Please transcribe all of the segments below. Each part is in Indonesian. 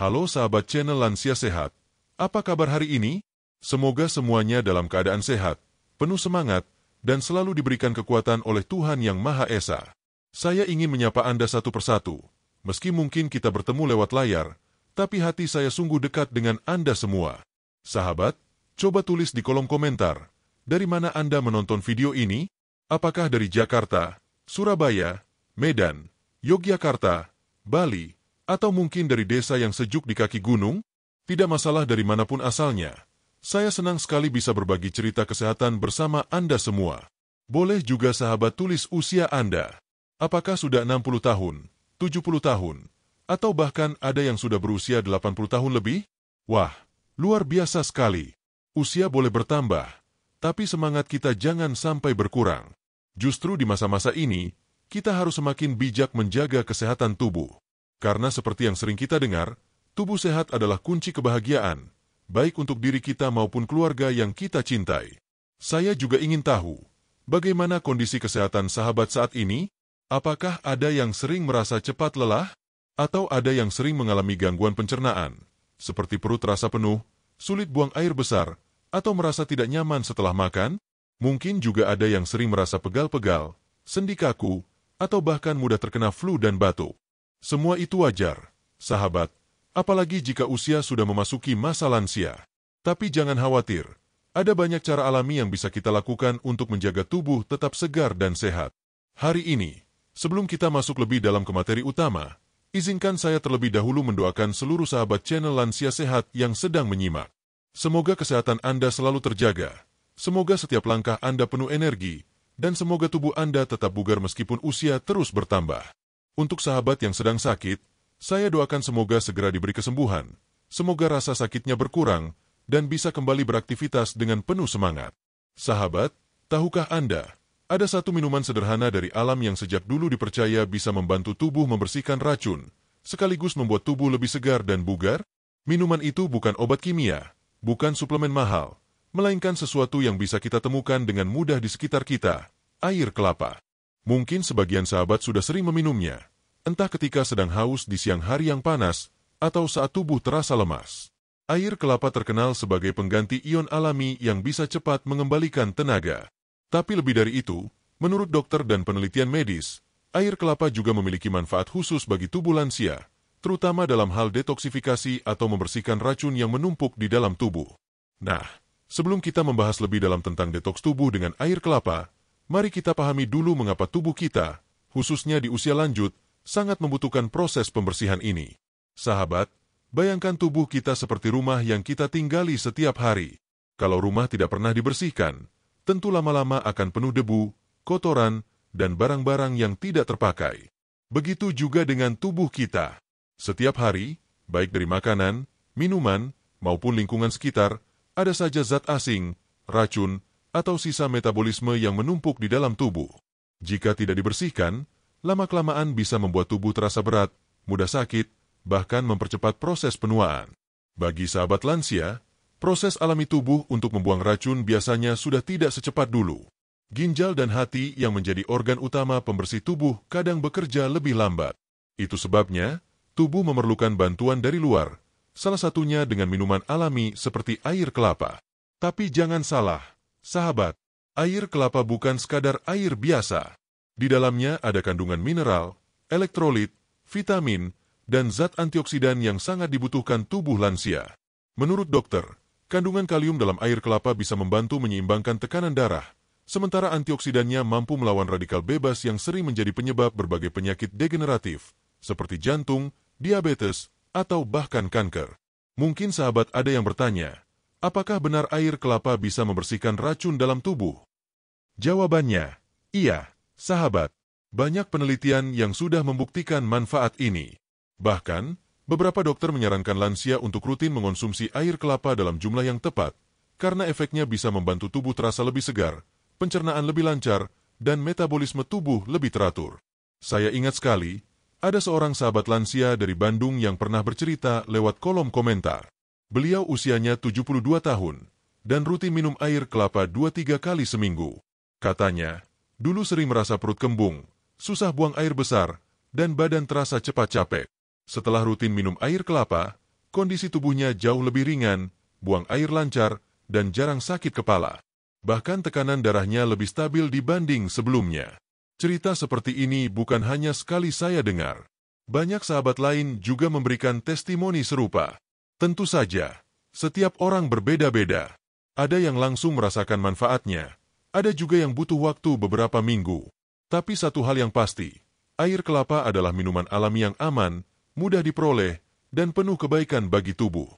Halo sahabat channel Lansia Sehat. Apa kabar hari ini? Semoga semuanya dalam keadaan sehat, penuh semangat, dan selalu diberikan kekuatan oleh Tuhan Yang Maha Esa. Saya ingin menyapa Anda satu persatu. Meski mungkin kita bertemu lewat layar, tapi hati saya sungguh dekat dengan Anda semua. Sahabat, coba tulis di kolom komentar, dari mana Anda menonton video ini? Apakah dari Jakarta, Surabaya, Medan, Yogyakarta, Bali, atau mungkin dari desa yang sejuk di kaki gunung? Tidak masalah dari manapun asalnya. Saya senang sekali bisa berbagi cerita kesehatan bersama Anda semua. Boleh juga sahabat tulis usia Anda. Apakah sudah 60 tahun, 70 tahun, atau bahkan ada yang sudah berusia 80 tahun lebih? Wah, luar biasa sekali. Usia boleh bertambah, tapi semangat kita jangan sampai berkurang. Justru di masa-masa ini, kita harus semakin bijak menjaga kesehatan tubuh. Karena seperti yang sering kita dengar, tubuh sehat adalah kunci kebahagiaan, baik untuk diri kita maupun keluarga yang kita cintai. Saya juga ingin tahu, bagaimana kondisi kesehatan sahabat saat ini? Apakah ada yang sering merasa cepat lelah? Atau ada yang sering mengalami gangguan pencernaan, seperti perut terasa penuh, sulit buang air besar, atau merasa tidak nyaman setelah makan? Mungkin juga ada yang sering merasa pegal-pegal, sendi kaku, atau bahkan mudah terkena flu dan batuk. Semua itu wajar, sahabat, apalagi jika usia sudah memasuki masa lansia. Tapi jangan khawatir, ada banyak cara alami yang bisa kita lakukan untuk menjaga tubuh tetap segar dan sehat. Hari ini, sebelum kita masuk lebih dalam ke materi utama, izinkan saya terlebih dahulu mendoakan seluruh sahabat channel Lansia Sehat yang sedang menyimak. Semoga kesehatan Anda selalu terjaga, semoga setiap langkah Anda penuh energi, dan semoga tubuh Anda tetap bugar meskipun usia terus bertambah. Untuk sahabat yang sedang sakit, saya doakan semoga segera diberi kesembuhan, semoga rasa sakitnya berkurang, dan bisa kembali beraktivitas dengan penuh semangat. Sahabat, tahukah Anda, ada satu minuman sederhana dari alam yang sejak dulu dipercaya bisa membantu tubuh membersihkan racun, sekaligus membuat tubuh lebih segar dan bugar? Minuman itu bukan obat kimia, bukan suplemen mahal, melainkan sesuatu yang bisa kita temukan dengan mudah di sekitar kita, air kelapa. Mungkin sebagian sahabat sudah sering meminumnya, entah ketika sedang haus di siang hari yang panas, atau saat tubuh terasa lemas. Air kelapa terkenal sebagai pengganti ion alami yang bisa cepat mengembalikan tenaga. Tapi lebih dari itu, menurut dokter dan penelitian medis, air kelapa juga memiliki manfaat khusus bagi tubuh lansia, terutama dalam hal detoksifikasi atau membersihkan racun yang menumpuk di dalam tubuh. Nah, sebelum kita membahas lebih dalam tentang detoks tubuh dengan air kelapa, mari kita pahami dulu mengapa tubuh kita, khususnya di usia lanjut, sangat membutuhkan proses pembersihan ini. Sahabat, bayangkan tubuh kita seperti rumah yang kita tinggali setiap hari. Kalau rumah tidak pernah dibersihkan, tentu lama-lama akan penuh debu, kotoran, dan barang-barang yang tidak terpakai. Begitu juga dengan tubuh kita. Setiap hari, baik dari makanan, minuman, maupun lingkungan sekitar, ada saja zat asing, racun, atau sisa metabolisme yang menumpuk di dalam tubuh. Jika tidak dibersihkan, lama-kelamaan bisa membuat tubuh terasa berat, mudah sakit, bahkan mempercepat proses penuaan. Bagi sahabat lansia, proses alami tubuh untuk membuang racun biasanya sudah tidak secepat dulu. Ginjal dan hati yang menjadi organ utama pembersih tubuh kadang bekerja lebih lambat. Itu sebabnya, tubuh memerlukan bantuan dari luar, salah satunya dengan minuman alami seperti air kelapa. Tapi jangan salah, sahabat, air kelapa bukan sekadar air biasa. Di dalamnya ada kandungan mineral, elektrolit, vitamin, dan zat antioksidan yang sangat dibutuhkan tubuh lansia. Menurut dokter, kandungan kalium dalam air kelapa bisa membantu menyeimbangkan tekanan darah, sementara antioksidannya mampu melawan radikal bebas yang sering menjadi penyebab berbagai penyakit degeneratif, seperti jantung, diabetes, atau bahkan kanker. Mungkin sahabat ada yang bertanya, apakah benar air kelapa bisa membersihkan racun dalam tubuh? Jawabannya, iya, sahabat. Banyak penelitian yang sudah membuktikan manfaat ini. Bahkan, beberapa dokter menyarankan lansia untuk rutin mengonsumsi air kelapa dalam jumlah yang tepat, karena efeknya bisa membantu tubuh terasa lebih segar, pencernaan lebih lancar, dan metabolisme tubuh lebih teratur. Saya ingat sekali, ada seorang sahabat lansia dari Bandung yang pernah bercerita lewat kolom komentar. Beliau usianya 72 tahun, dan rutin minum air kelapa 2-3 kali seminggu. Katanya, dulu sering merasa perut kembung, susah buang air besar, dan badan terasa cepat capek. Setelah rutin minum air kelapa, kondisi tubuhnya jauh lebih ringan, buang air lancar, dan jarang sakit kepala. Bahkan tekanan darahnya lebih stabil dibanding sebelumnya. Cerita seperti ini bukan hanya sekali saya dengar. Banyak sahabat lain juga memberikan testimoni serupa. Tentu saja, setiap orang berbeda-beda. Ada yang langsung merasakan manfaatnya. Ada juga yang butuh waktu beberapa minggu. Tapi satu hal yang pasti, air kelapa adalah minuman alami yang aman, mudah diperoleh, dan penuh kebaikan bagi tubuh.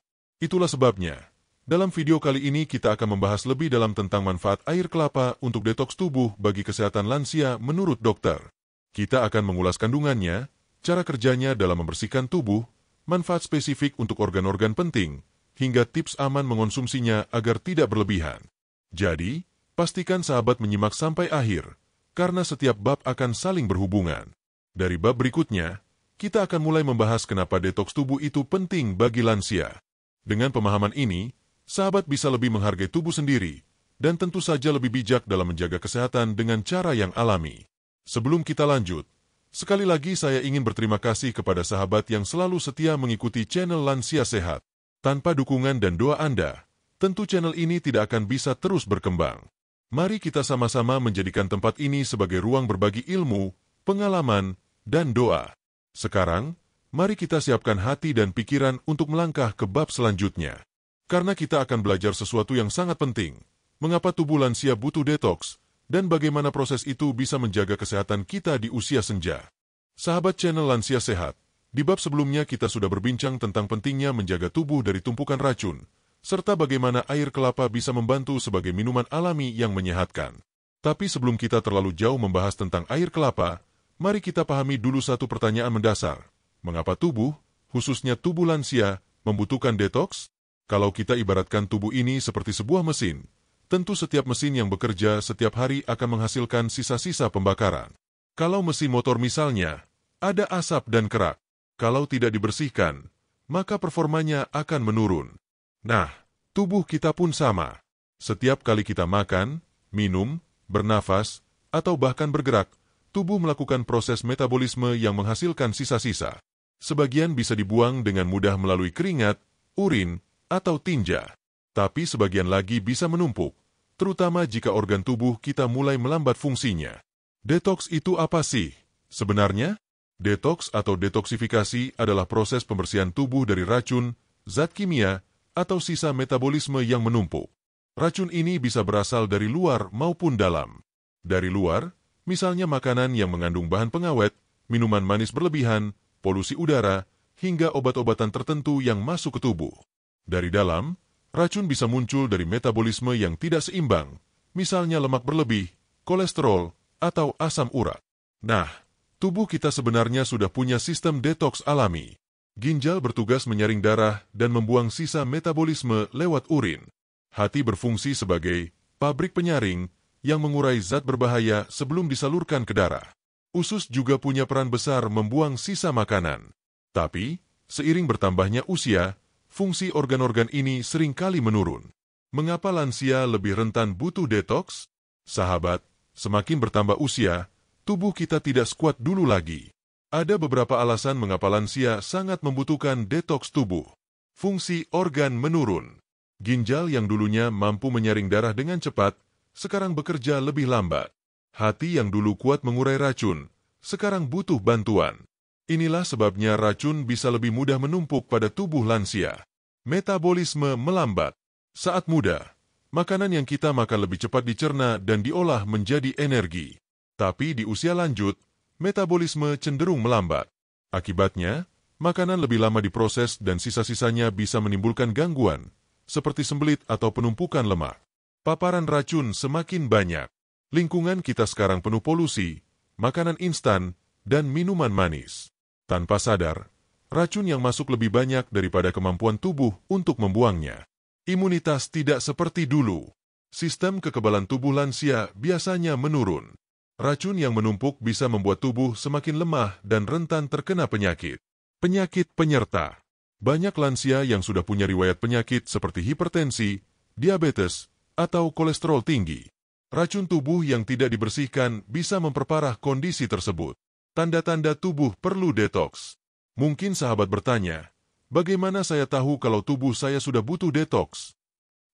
Itulah sebabnya, dalam video kali ini kita akan membahas lebih dalam tentang manfaat air kelapa untuk detoks tubuh bagi kesehatan lansia menurut dokter. Kita akan mengulas kandungannya, cara kerjanya dalam membersihkan tubuh, manfaat spesifik untuk organ-organ penting, hingga tips aman mengonsumsinya agar tidak berlebihan. Jadi, pastikan sahabat menyimak sampai akhir, karena setiap bab akan saling berhubungan. Dari bab berikutnya, kita akan mulai membahas kenapa detoks tubuh itu penting bagi lansia. Dengan pemahaman ini, sahabat bisa lebih menghargai tubuh sendiri, dan tentu saja lebih bijak dalam menjaga kesehatan dengan cara yang alami. Sebelum kita lanjut, sekali lagi saya ingin berterima kasih kepada sahabat yang selalu setia mengikuti channel Lansia Sehat. Tanpa dukungan dan doa Anda, tentu channel ini tidak akan bisa terus berkembang. Mari kita sama-sama menjadikan tempat ini sebagai ruang berbagi ilmu, pengalaman, dan doa. Sekarang, mari kita siapkan hati dan pikiran untuk melangkah ke bab selanjutnya. Karena kita akan belajar sesuatu yang sangat penting, mengapa tubuh lansia butuh detoks, dan bagaimana proses itu bisa menjaga kesehatan kita di usia senja. Sahabat channel Lansia Sehat, di bab sebelumnya kita sudah berbincang tentang pentingnya menjaga tubuh dari tumpukan racun, serta bagaimana air kelapa bisa membantu sebagai minuman alami yang menyehatkan. Tapi sebelum kita terlalu jauh membahas tentang air kelapa, mari kita pahami dulu satu pertanyaan mendasar. Mengapa tubuh, khususnya tubuh lansia, membutuhkan detoks? Kalau kita ibaratkan tubuh ini seperti sebuah mesin, tentu setiap mesin yang bekerja setiap hari akan menghasilkan sisa-sisa pembakaran. Kalau mesin motor misalnya, ada asap dan kerak. Kalau tidak dibersihkan, maka performanya akan menurun. Nah, tubuh kita pun sama. Setiap kali kita makan, minum, bernafas, atau bahkan bergerak, tubuh melakukan proses metabolisme yang menghasilkan sisa-sisa. Sebagian bisa dibuang dengan mudah melalui keringat, urin, atau tinja. Tapi sebagian lagi bisa menumpuk, terutama jika organ tubuh kita mulai melambat fungsinya. Detoks itu apa sih? Sebenarnya, detoks atau detoksifikasi adalah proses pembersihan tubuh dari racun, zat kimia, atau sisa metabolisme yang menumpuk. Racun ini bisa berasal dari luar maupun dalam. Dari luar, misalnya makanan yang mengandung bahan pengawet, minuman manis berlebihan, polusi udara, hingga obat-obatan tertentu yang masuk ke tubuh. Dari dalam, racun bisa muncul dari metabolisme yang tidak seimbang, misalnya lemak berlebih, kolesterol, atau asam urat. Nah, tubuh kita sebenarnya sudah punya sistem detoks alami. Ginjal bertugas menyaring darah dan membuang sisa metabolisme lewat urin. Hati berfungsi sebagai pabrik penyaring yang mengurai zat berbahaya sebelum disalurkan ke darah. Usus juga punya peran besar membuang sisa makanan. Tapi, seiring bertambahnya usia, fungsi organ-organ ini seringkali menurun. Mengapa lansia lebih rentan butuh detoks? Sahabat, semakin bertambah usia, tubuh kita tidak sekuat dulu lagi. Ada beberapa alasan mengapa lansia sangat membutuhkan detoks tubuh. Fungsi organ menurun. Ginjal yang dulunya mampu menyaring darah dengan cepat, sekarang bekerja lebih lambat. Hati yang dulu kuat mengurai racun, sekarang butuh bantuan. Inilah sebabnya racun bisa lebih mudah menumpuk pada tubuh lansia. Metabolisme melambat. Saat muda, makanan yang kita makan lebih cepat dicerna dan diolah menjadi energi. Tapi di usia lanjut, metabolisme cenderung melambat. Akibatnya, makanan lebih lama diproses dan sisa-sisanya bisa menimbulkan gangguan, seperti sembelit atau penumpukan lemak. Paparan racun semakin banyak. Lingkungan kita sekarang penuh polusi, makanan instan, dan minuman manis. Tanpa sadar, racun yang masuk lebih banyak daripada kemampuan tubuh untuk membuangnya. Imunitas tidak seperti dulu. Sistem kekebalan tubuh lansia biasanya menurun. Racun yang menumpuk bisa membuat tubuh semakin lemah dan rentan terkena penyakit. Penyakit penyerta. Banyak lansia yang sudah punya riwayat penyakit seperti hipertensi, diabetes, atau kolesterol tinggi. Racun tubuh yang tidak dibersihkan bisa memperparah kondisi tersebut. Tanda-tanda tubuh perlu detoks. Mungkin sahabat bertanya, Bagaimana saya tahu kalau tubuh saya sudah butuh detoks?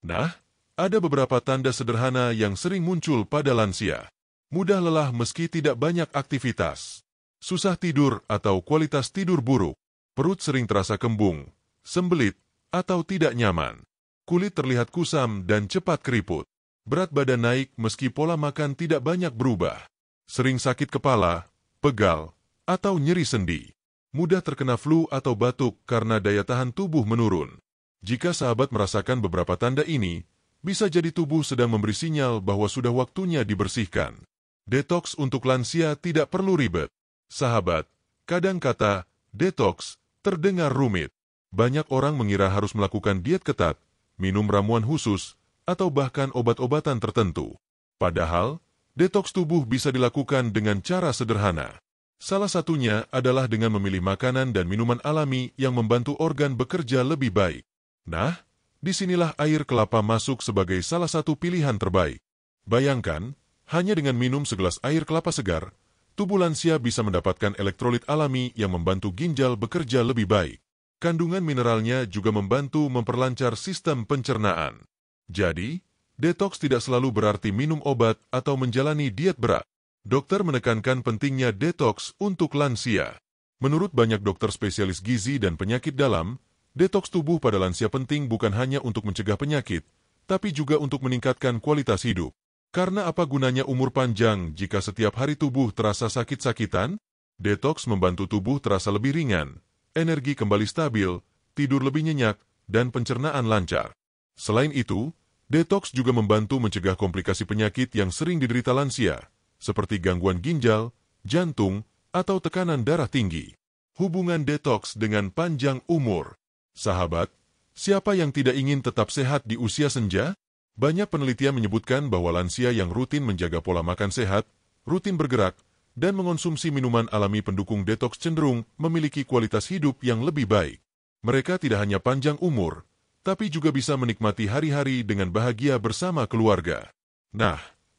Nah, ada beberapa tanda sederhana yang sering muncul pada lansia. Mudah lelah meski tidak banyak aktivitas. Susah tidur atau kualitas tidur buruk. Perut sering terasa kembung, sembelit, atau tidak nyaman. Kulit terlihat kusam dan cepat keriput. Berat badan naik meski pola makan tidak banyak berubah. Sering sakit kepala, pegal, atau nyeri sendi. Mudah terkena flu atau batuk karena daya tahan tubuh menurun. Jika sahabat merasakan beberapa tanda ini, bisa jadi tubuh sedang memberi sinyal bahwa sudah waktunya dibersihkan. Detoks untuk lansia tidak perlu ribet. Sahabat, kadang kata detoks terdengar rumit. Banyak orang mengira harus melakukan diet ketat, minum ramuan khusus, atau bahkan obat-obatan tertentu. Padahal, detoks tubuh bisa dilakukan dengan cara sederhana. Salah satunya adalah dengan memilih makanan dan minuman alami yang membantu organ bekerja lebih baik. Nah, disinilah air kelapa masuk sebagai salah satu pilihan terbaik. Bayangkan, hanya dengan minum segelas air kelapa segar, tubuh lansia bisa mendapatkan elektrolit alami yang membantu ginjal bekerja lebih baik. Kandungan mineralnya juga membantu memperlancar sistem pencernaan. Jadi, detoks tidak selalu berarti minum obat atau menjalani diet berat. Dokter menekankan pentingnya detoks untuk lansia. Menurut banyak dokter spesialis gizi dan penyakit dalam, detoks tubuh pada lansia penting bukan hanya untuk mencegah penyakit, tapi juga untuk meningkatkan kualitas hidup. Karena apa gunanya umur panjang jika setiap hari tubuh terasa sakit-sakitan? Detoks membantu tubuh terasa lebih ringan, energi kembali stabil, tidur lebih nyenyak, dan pencernaan lancar. Selain itu, detoks juga membantu mencegah komplikasi penyakit yang sering diderita lansia, seperti gangguan ginjal, jantung, atau tekanan darah tinggi. Hubungan detoks dengan panjang umur. Sahabat, siapa yang tidak ingin tetap sehat di usia senja? Banyak penelitian menyebutkan bahwa lansia yang rutin menjaga pola makan sehat, rutin bergerak, dan mengonsumsi minuman alami pendukung detoks cenderung memiliki kualitas hidup yang lebih baik. Mereka tidak hanya panjang umur, tapi juga bisa menikmati hari-hari dengan bahagia bersama keluarga. Nah,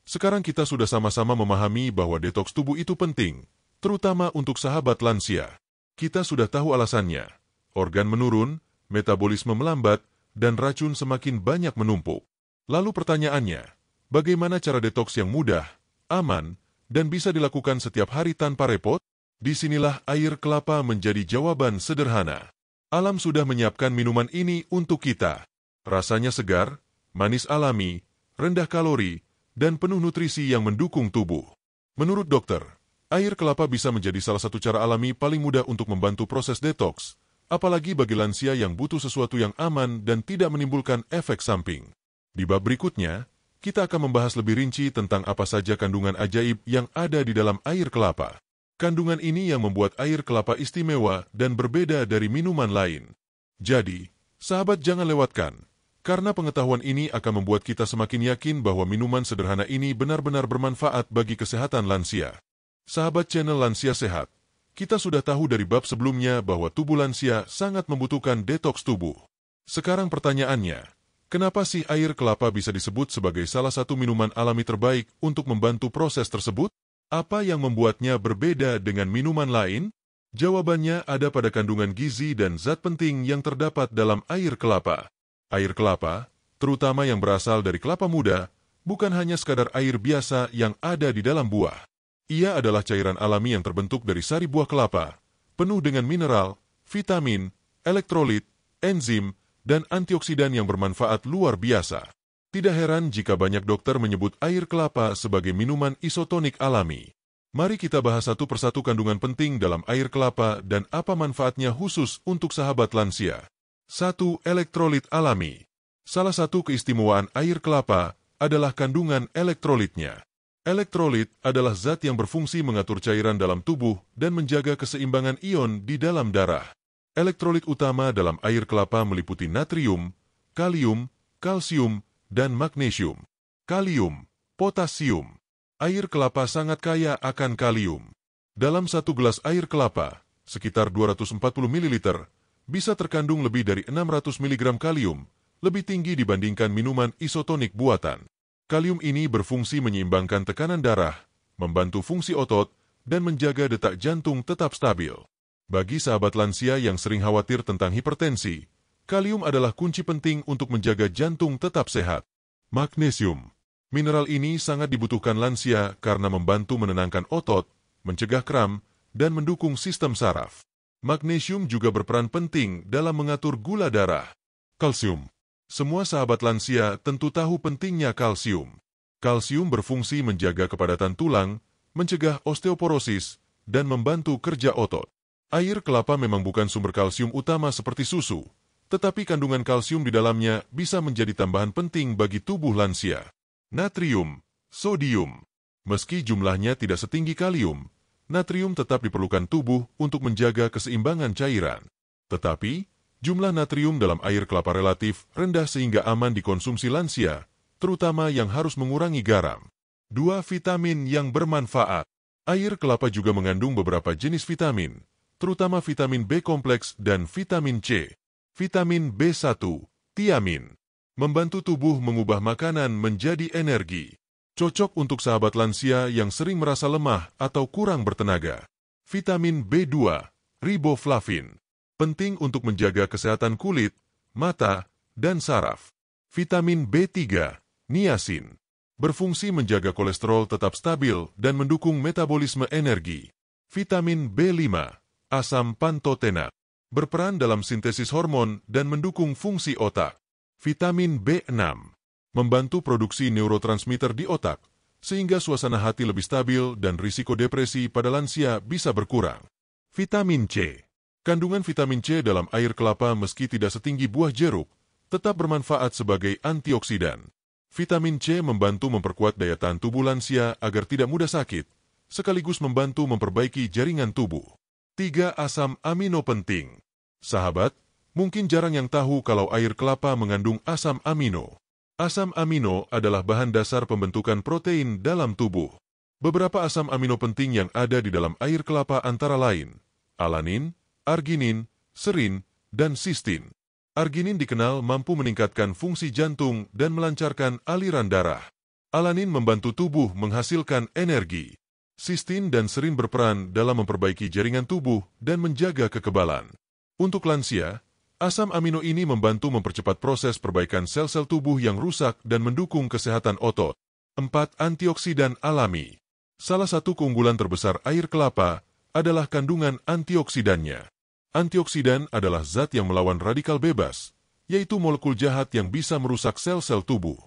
sekarang kita sudah sama-sama memahami bahwa detoks tubuh itu penting, terutama untuk sahabat lansia. Kita sudah tahu alasannya. Organ menurun, metabolisme melambat, dan racun semakin banyak menumpuk. Lalu pertanyaannya, bagaimana cara detoks yang mudah, aman, dan bisa dilakukan setiap hari tanpa repot? Disinilah air kelapa menjadi jawaban sederhana. Alam sudah menyiapkan minuman ini untuk kita. Rasanya segar, manis alami, rendah kalori, dan penuh nutrisi yang mendukung tubuh. Menurut dokter, air kelapa bisa menjadi salah satu cara alami paling mudah untuk membantu proses detoks, apalagi bagi lansia yang butuh sesuatu yang aman dan tidak menimbulkan efek samping. Di bab berikutnya, kita akan membahas lebih rinci tentang apa saja kandungan ajaib yang ada di dalam air kelapa. Kandungan ini yang membuat air kelapa istimewa dan berbeda dari minuman lain. Jadi, sahabat jangan lewatkan, karena pengetahuan ini akan membuat kita semakin yakin bahwa minuman sederhana ini benar-benar bermanfaat bagi kesehatan lansia. Sahabat channel Lansia Sehat, kita sudah tahu dari bab sebelumnya bahwa tubuh lansia sangat membutuhkan detoks tubuh. Sekarang pertanyaannya, kenapa sih air kelapa bisa disebut sebagai salah satu minuman alami terbaik untuk membantu proses tersebut? Apa yang membuatnya berbeda dengan minuman lain? Jawabannya ada pada kandungan gizi dan zat penting yang terdapat dalam air kelapa. Air kelapa, terutama yang berasal dari kelapa muda, bukan hanya sekadar air biasa yang ada di dalam buah. Ia adalah cairan alami yang terbentuk dari sari buah kelapa, penuh dengan mineral, vitamin, elektrolit, enzim, dan antioksidan yang bermanfaat luar biasa. Tidak heran jika banyak dokter menyebut air kelapa sebagai minuman isotonik alami. Mari kita bahas satu persatu kandungan penting dalam air kelapa dan apa manfaatnya khusus untuk sahabat lansia. 1. Elektrolit alami. Salah satu keistimewaan air kelapa adalah kandungan elektrolitnya. Elektrolit adalah zat yang berfungsi mengatur cairan dalam tubuh dan menjaga keseimbangan ion di dalam darah. Elektrolit utama dalam air kelapa meliputi natrium, kalium, kalsium, dan magnesium. Kalium, potasium. Air kelapa sangat kaya akan kalium. Dalam satu gelas air kelapa, sekitar 240 ml, bisa terkandung lebih dari 600 mg kalium, lebih tinggi dibandingkan minuman isotonik buatan. Kalium ini berfungsi menyeimbangkan tekanan darah, membantu fungsi otot, dan menjaga detak jantung tetap stabil. Bagi sahabat lansia yang sering khawatir tentang hipertensi, kalium adalah kunci penting untuk menjaga jantung tetap sehat. Magnesium. Mineral ini sangat dibutuhkan lansia karena membantu menenangkan otot, mencegah kram, dan mendukung sistem saraf. Magnesium juga berperan penting dalam mengatur gula darah. Kalsium. Semua sahabat lansia tentu tahu pentingnya kalsium. Kalsium berfungsi menjaga kepadatan tulang, mencegah osteoporosis, dan membantu kerja otot. Air kelapa memang bukan sumber kalsium utama seperti susu, tetapi kandungan kalsium di dalamnya bisa menjadi tambahan penting bagi tubuh lansia. Natrium, sodium. Meski jumlahnya tidak setinggi kalium, natrium tetap diperlukan tubuh untuk menjaga keseimbangan cairan. Tetapi, jumlah natrium dalam air kelapa relatif rendah sehingga aman dikonsumsi lansia, terutama yang harus mengurangi garam. 2. Vitamin yang bermanfaat. Air kelapa juga mengandung beberapa jenis vitamin, terutama vitamin B kompleks dan vitamin C. Vitamin B1, tiamin, membantu tubuh mengubah makanan menjadi energi. Cocok untuk sahabat lansia yang sering merasa lemah atau kurang bertenaga. Vitamin B2, riboflavin, penting untuk menjaga kesehatan kulit, mata, dan saraf. Vitamin B3, niacin, berfungsi menjaga kolesterol tetap stabil dan mendukung metabolisme energi. Vitamin B5, asam pantotenak, berperan dalam sintesis hormon dan mendukung fungsi otak. Vitamin B6, membantu produksi neurotransmitter di otak, sehingga suasana hati lebih stabil dan risiko depresi pada lansia bisa berkurang. Vitamin C. Kandungan vitamin C dalam air kelapa meski tidak setinggi buah jeruk, tetap bermanfaat sebagai antioksidan. Vitamin C membantu memperkuat daya tahan tubuh lansia agar tidak mudah sakit, sekaligus membantu memperbaiki jaringan tubuh. 3. Asam amino penting. Sahabat, mungkin jarang yang tahu kalau air kelapa mengandung asam amino. Asam amino adalah bahan dasar pembentukan protein dalam tubuh. Beberapa asam amino penting yang ada di dalam air kelapa antara lain alanin, arginin, serin, dan sistin. Arginin dikenal mampu meningkatkan fungsi jantung dan melancarkan aliran darah. Alanin membantu tubuh menghasilkan energi. Sistin dan serin berperan dalam memperbaiki jaringan tubuh dan menjaga kekebalan. Untuk lansia, asam amino ini membantu mempercepat proses perbaikan sel-sel tubuh yang rusak dan mendukung kesehatan otot. 4. Antioksidan alami. Salah satu keunggulan terbesar air kelapa adalah kandungan antioksidannya. Antioksidan adalah zat yang melawan radikal bebas, yaitu molekul jahat yang bisa merusak sel-sel tubuh.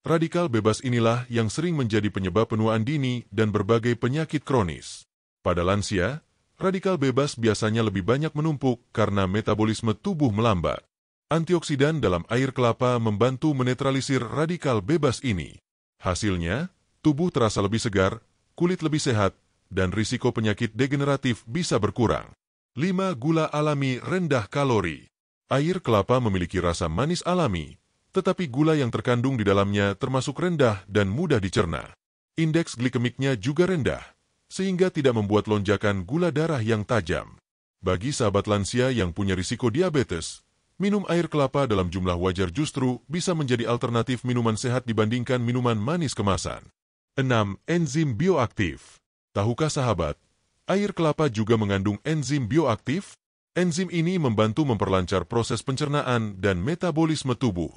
Radikal bebas inilah yang sering menjadi penyebab penuaan dini dan berbagai penyakit kronis. Pada lansia, radikal bebas biasanya lebih banyak menumpuk karena metabolisme tubuh melambat. Antioksidan dalam air kelapa membantu menetralisir radikal bebas ini. Hasilnya, tubuh terasa lebih segar, kulit lebih sehat, dan risiko penyakit degeneratif bisa berkurang. 5. Gula alami rendah kalori. Air kelapa memiliki rasa manis alami, tetapi gula yang terkandung di dalamnya termasuk rendah dan mudah dicerna. Indeks glikemiknya juga rendah, sehingga tidak membuat lonjakan gula darah yang tajam. Bagi sahabat lansia yang punya risiko diabetes, minum air kelapa dalam jumlah wajar justru bisa menjadi alternatif minuman sehat dibandingkan minuman manis kemasan. 6. Enzim bioaktif. Tahukah sahabat, air kelapa juga mengandung enzim bioaktif? Enzim ini membantu memperlancar proses pencernaan dan metabolisme tubuh.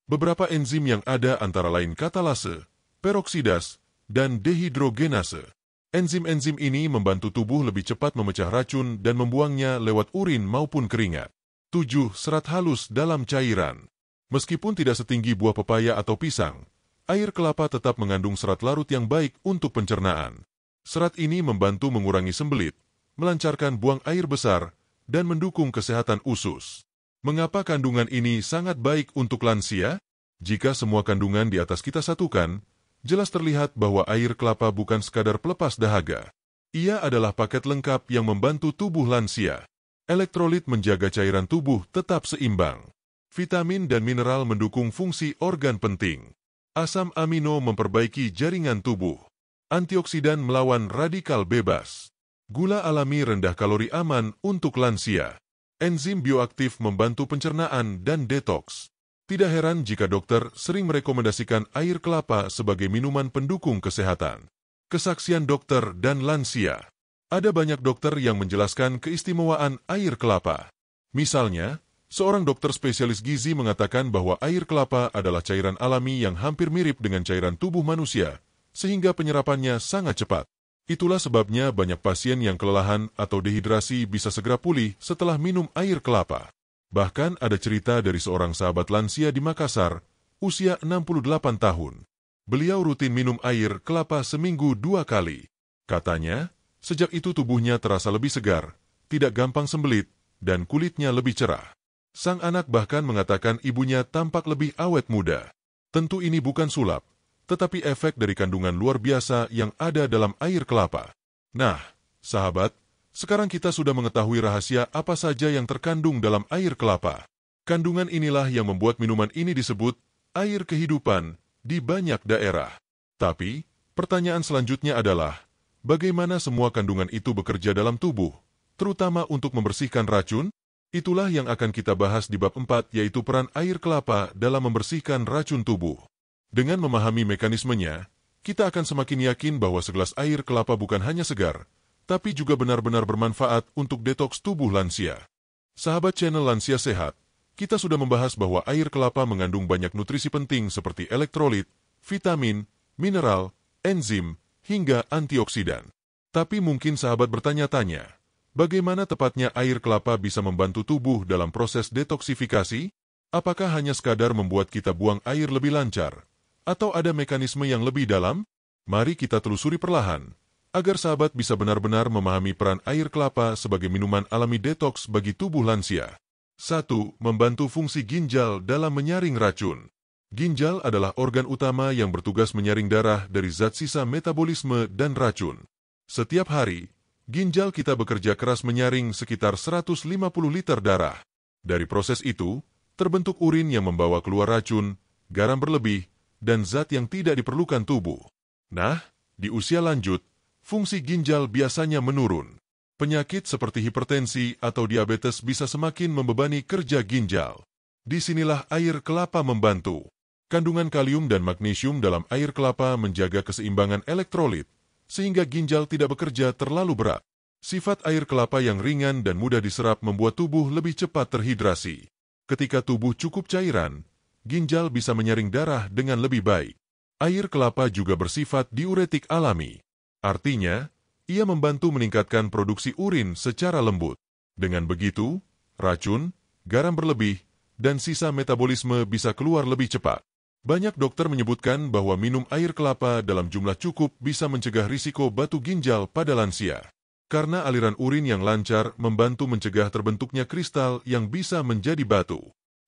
Beberapa enzim yang ada antara lain katalase, peroksidas, dan dehidrogenase. Enzim-enzim ini membantu tubuh lebih cepat memecah racun dan membuangnya lewat urin maupun keringat. 7. Serat halus dalam cairan. Meskipun tidak setinggi buah pepaya atau pisang, air kelapa tetap mengandung serat larut yang baik untuk pencernaan. Serat ini membantu mengurangi sembelit, melancarkan buang air besar, dan mendukung kesehatan usus. Mengapa kandungan ini sangat baik untuk lansia? Jika semua kandungan di atas kita satukan, jelas terlihat bahwa air kelapa bukan sekadar pelepas dahaga. Ia adalah paket lengkap yang membantu tubuh lansia. Elektrolit menjaga cairan tubuh tetap seimbang. Vitamin dan mineral mendukung fungsi organ penting. Asam amino memperbaiki jaringan tubuh. Antioksidan melawan radikal bebas. Gula alami rendah kalori aman untuk lansia. Enzim bioaktif membantu pencernaan dan detoks. Tidak heran jika dokter sering merekomendasikan air kelapa sebagai minuman pendukung kesehatan. Kesaksian dokter dan lansia. Ada banyak dokter yang menjelaskan keistimewaan air kelapa. Misalnya, seorang dokter spesialis gizi mengatakan bahwa air kelapa adalah cairan alami yang hampir mirip dengan cairan tubuh manusia, sehingga penyerapannya sangat cepat. Itulah sebabnya banyak pasien yang kelelahan atau dehidrasi bisa segera pulih setelah minum air kelapa. Bahkan ada cerita dari seorang sahabat lansia di Makassar, usia 68 tahun. Beliau rutin minum air kelapa seminggu 2 kali. Katanya, sejak itu tubuhnya terasa lebih segar, tidak gampang sembelit, dan kulitnya lebih cerah. Sang anak bahkan mengatakan ibunya tampak lebih awet muda. Tentu ini bukan sulap, tetapi efek dari kandungan luar biasa yang ada dalam air kelapa. Nah, sahabat, sekarang kita sudah mengetahui rahasia apa saja yang terkandung dalam air kelapa. Kandungan inilah yang membuat minuman ini disebut air kehidupan di banyak daerah. Tapi, pertanyaan selanjutnya adalah, bagaimana semua kandungan itu bekerja dalam tubuh, terutama untuk membersihkan racun? Itulah yang akan kita bahas di bab 4, yaitu peran air kelapa dalam membersihkan racun tubuh. Dengan memahami mekanismenya, kita akan semakin yakin bahwa segelas air kelapa bukan hanya segar, tapi juga benar-benar bermanfaat untuk detoks tubuh lansia. Sahabat channel Lansia Sehat, kita sudah membahas bahwa air kelapa mengandung banyak nutrisi penting seperti elektrolit, vitamin, mineral, enzim, hingga antioksidan. Tapi mungkin sahabat bertanya-tanya, bagaimana tepatnya air kelapa bisa membantu tubuh dalam proses detoksifikasi? Apakah hanya sekadar membuat kita buang air lebih lancar? Atau ada mekanisme yang lebih dalam? Mari kita telusuri perlahan, agar sahabat bisa benar-benar memahami peran air kelapa sebagai minuman alami detoks bagi tubuh lansia. 1. Membantu fungsi ginjal dalam menyaring racun. Ginjal adalah organ utama yang bertugas menyaring darah dari zat sisa metabolisme dan racun. Setiap hari, ginjal kita bekerja keras menyaring sekitar 150 liter darah. Dari proses itu, terbentuk urin yang membawa keluar racun, garam berlebih, dan zat yang tidak diperlukan tubuh. Nah, di usia lanjut, fungsi ginjal biasanya menurun. Penyakit seperti hipertensi atau diabetes bisa semakin membebani kerja ginjal. Disinilah air kelapa membantu. Kandungan kalium dan magnesium dalam air kelapa menjaga keseimbangan elektrolit, sehingga ginjal tidak bekerja terlalu berat. Sifat air kelapa yang ringan dan mudah diserap membuat tubuh lebih cepat terhidrasi. Ketika tubuh cukup cairan, ginjal bisa menyaring darah dengan lebih baik. Air kelapa juga bersifat diuretik alami. Artinya, ia membantu meningkatkan produksi urin secara lembut. Dengan begitu, racun, garam berlebih, dan sisa metabolisme bisa keluar lebih cepat. Banyak dokter menyebutkan bahwa minum air kelapa dalam jumlah cukup bisa mencegah risiko batu ginjal pada lansia. Karena aliran urin yang lancar membantu mencegah terbentuknya kristal yang bisa menjadi batu.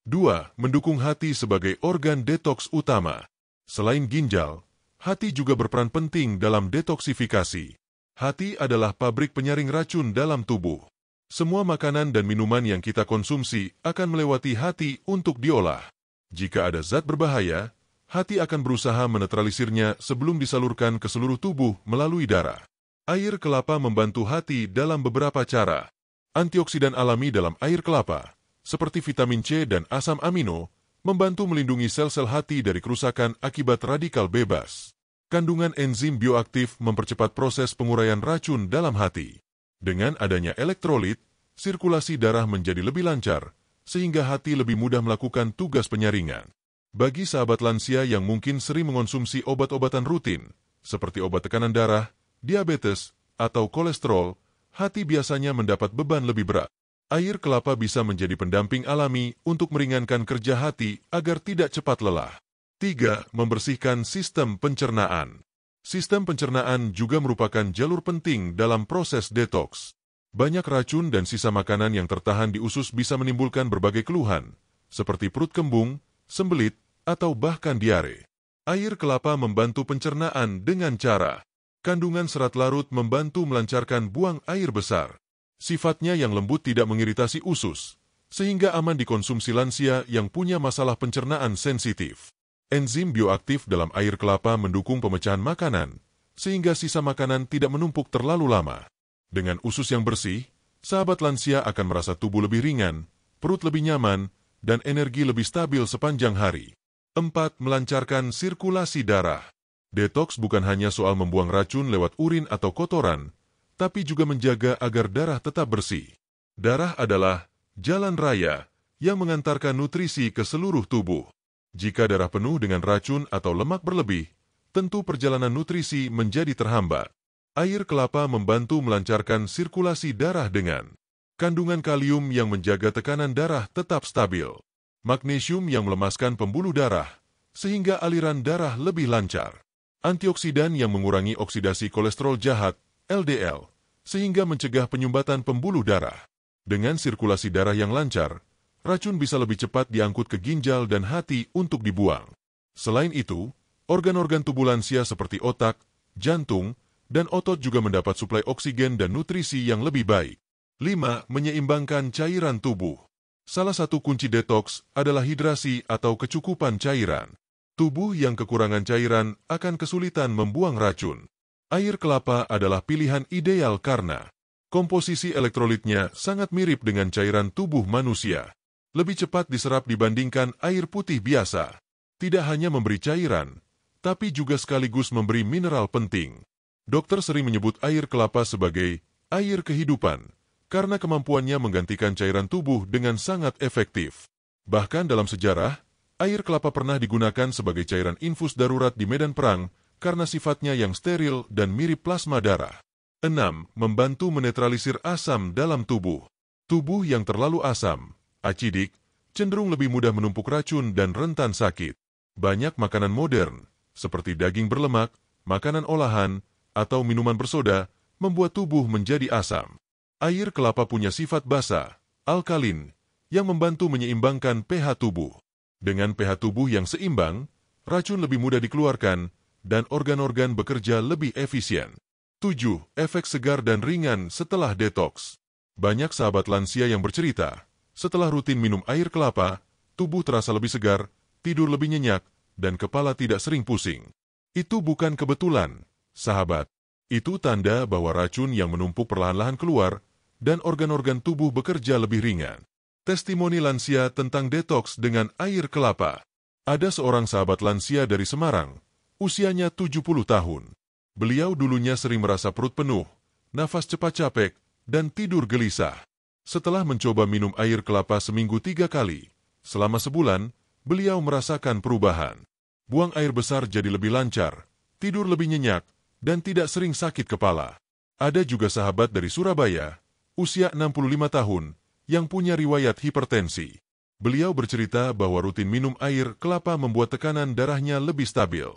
2. Mendukung hati sebagai organ detoks utama. Selain ginjal, hati juga berperan penting dalam detoksifikasi. Hati adalah pabrik penyaring racun dalam tubuh. Semua makanan dan minuman yang kita konsumsi akan melewati hati untuk diolah. Jika ada zat berbahaya, hati akan berusaha menetralisirnya sebelum disalurkan ke seluruh tubuh melalui darah. Air kelapa membantu hati dalam beberapa cara. Antioksidan alami dalam air kelapa, seperti vitamin C dan asam amino, membantu melindungi sel-sel hati dari kerusakan akibat radikal bebas. Kandungan enzim bioaktif mempercepat proses penguraian racun dalam hati. Dengan adanya elektrolit, sirkulasi darah menjadi lebih lancar, sehingga hati lebih mudah melakukan tugas penyaringan. Bagi sahabat lansia yang mungkin sering mengonsumsi obat-obatan rutin, seperti obat tekanan darah, diabetes, atau kolesterol, hati biasanya mendapat beban lebih berat. Air kelapa bisa menjadi pendamping alami untuk meringankan kerja hati agar tidak cepat lelah. 3. Membersihkan sistem pencernaan. Sistem pencernaan juga merupakan jalur penting dalam proses detoks. Banyak racun dan sisa makanan yang tertahan di usus bisa menimbulkan berbagai keluhan, seperti perut kembung, sembelit, atau bahkan diare. Air kelapa membantu pencernaan dengan cara kandungan serat larut membantu melancarkan buang air besar. Sifatnya yang lembut tidak mengiritasi usus, sehingga aman dikonsumsi lansia yang punya masalah pencernaan sensitif. Enzim bioaktif dalam air kelapa mendukung pemecahan makanan, sehingga sisa makanan tidak menumpuk terlalu lama. Dengan usus yang bersih, sahabat lansia akan merasa tubuh lebih ringan, perut lebih nyaman, dan energi lebih stabil sepanjang hari. 4. Melancarkan sirkulasi darah. Detoks bukan hanya soal membuang racun lewat urin atau kotoran, tapi juga menjaga agar darah tetap bersih. Darah adalah jalan raya yang mengantarkan nutrisi ke seluruh tubuh. Jika darah penuh dengan racun atau lemak berlebih, tentu perjalanan nutrisi menjadi terhambat. Air kelapa membantu melancarkan sirkulasi darah dengan kandungan kalium yang menjaga tekanan darah tetap stabil, magnesium yang melemaskan pembuluh darah, sehingga aliran darah lebih lancar, antioksidan yang mengurangi oksidasi kolesterol jahat, LDL, sehingga mencegah penyumbatan pembuluh darah. Dengan sirkulasi darah yang lancar, racun bisa lebih cepat diangkut ke ginjal dan hati untuk dibuang. Selain itu, organ-organ tubuh lansia seperti otak, jantung, dan otot juga mendapat suplai oksigen dan nutrisi yang lebih baik. 5. Menyeimbangkan cairan tubuh. Salah satu kunci detoks adalah hidrasi atau kecukupan cairan. Tubuh yang kekurangan cairan akan kesulitan membuang racun. Air kelapa adalah pilihan ideal karena komposisi elektrolitnya sangat mirip dengan cairan tubuh manusia. Lebih cepat diserap dibandingkan air putih biasa. Tidak hanya memberi cairan, tapi juga sekaligus memberi mineral penting. Dokter sering menyebut air kelapa sebagai air kehidupan, karena kemampuannya menggantikan cairan tubuh dengan sangat efektif. Bahkan dalam sejarah, air kelapa pernah digunakan sebagai cairan infus darurat di medan perang karena sifatnya yang steril dan mirip plasma darah. 6. Membantu menetralisir asam dalam tubuh. Tubuh yang terlalu asam, acidik, cenderung lebih mudah menumpuk racun dan rentan sakit. Banyak makanan modern, seperti daging berlemak, makanan olahan, atau minuman bersoda, membuat tubuh menjadi asam. Air kelapa punya sifat basa, alkalin, yang membantu menyeimbangkan pH tubuh. Dengan pH tubuh yang seimbang, racun lebih mudah dikeluarkan, dan organ-organ bekerja lebih efisien. 7. Efek segar dan ringan setelah detoks. Banyak sahabat lansia yang bercerita, setelah rutin minum air kelapa, tubuh terasa lebih segar, tidur lebih nyenyak, dan kepala tidak sering pusing. Itu bukan kebetulan, sahabat. Itu tanda bahwa racun yang menumpuk perlahan-lahan keluar, dan organ-organ tubuh bekerja lebih ringan. Testimoni lansia tentang detoks dengan air kelapa. Ada seorang sahabat lansia dari Semarang, usianya 70 tahun. Beliau dulunya sering merasa perut penuh, nafas cepat capek, dan tidur gelisah. Setelah mencoba minum air kelapa seminggu 3 kali, selama sebulan, beliau merasakan perubahan. Buang air besar jadi lebih lancar, tidur lebih nyenyak, dan tidak sering sakit kepala. Ada juga sahabat dari Surabaya, usia 65 tahun, yang punya riwayat hipertensi. Beliau bercerita bahwa rutin minum air kelapa membuat tekanan darahnya lebih stabil.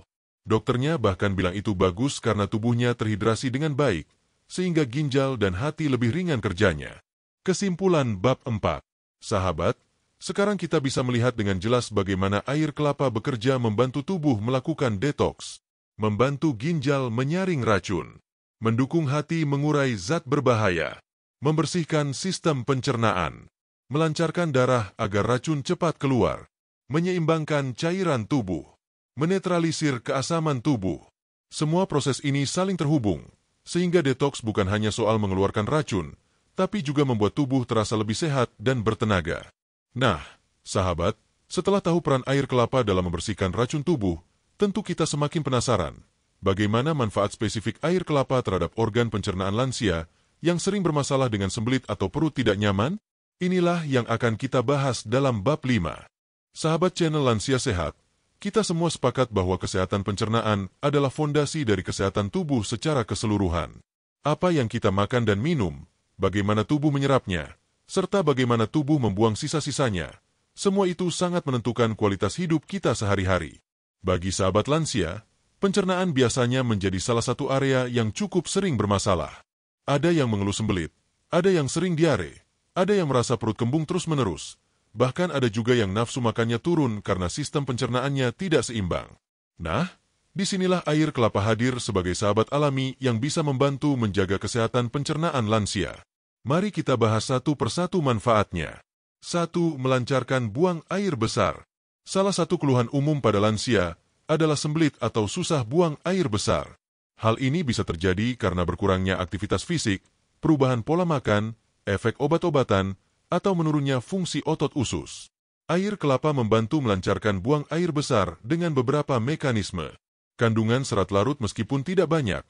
Dokternya bahkan bilang itu bagus karena tubuhnya terhidrasi dengan baik, sehingga ginjal dan hati lebih ringan kerjanya. Kesimpulan bab 4. Sahabat, sekarang kita bisa melihat dengan jelas bagaimana air kelapa bekerja membantu tubuh melakukan detoks, membantu ginjal menyaring racun, mendukung hati mengurai zat berbahaya, membersihkan sistem pencernaan, melancarkan darah agar racun cepat keluar, menyeimbangkan cairan tubuh, menetralisir keasaman tubuh. Semua proses ini saling terhubung, sehingga detoks bukan hanya soal mengeluarkan racun, tapi juga membuat tubuh terasa lebih sehat dan bertenaga. Nah, sahabat, setelah tahu peran air kelapa dalam membersihkan racun tubuh, tentu kita semakin penasaran bagaimana manfaat spesifik air kelapa terhadap organ pencernaan lansia yang sering bermasalah dengan sembelit atau perut tidak nyaman. Inilah yang akan kita bahas dalam bab 5. Sahabat channel Lansia Sehat, kita semua sepakat bahwa kesehatan pencernaan adalah fondasi dari kesehatan tubuh secara keseluruhan. Apa yang kita makan dan minum, bagaimana tubuh menyerapnya, serta bagaimana tubuh membuang sisa-sisanya, semua itu sangat menentukan kualitas hidup kita sehari-hari. Bagi sahabat lansia, pencernaan biasanya menjadi salah satu area yang cukup sering bermasalah. Ada yang mengeluh sembelit, ada yang sering diare, ada yang merasa perut kembung terus-menerus, bahkan ada juga yang nafsu makannya turun karena sistem pencernaannya tidak seimbang. Nah, disinilah air kelapa hadir sebagai sahabat alami yang bisa membantu menjaga kesehatan pencernaan lansia. Mari kita bahas satu persatu manfaatnya. 1. Melancarkan buang air besar. Salah satu keluhan umum pada lansia adalah sembelit atau susah buang air besar. Hal ini bisa terjadi karena berkurangnya aktivitas fisik, perubahan pola makan, efek obat-obatan, atau menurunnya fungsi otot usus. Air kelapa membantu melancarkan buang air besar dengan beberapa mekanisme. Kandungan serat larut meskipun tidak banyak,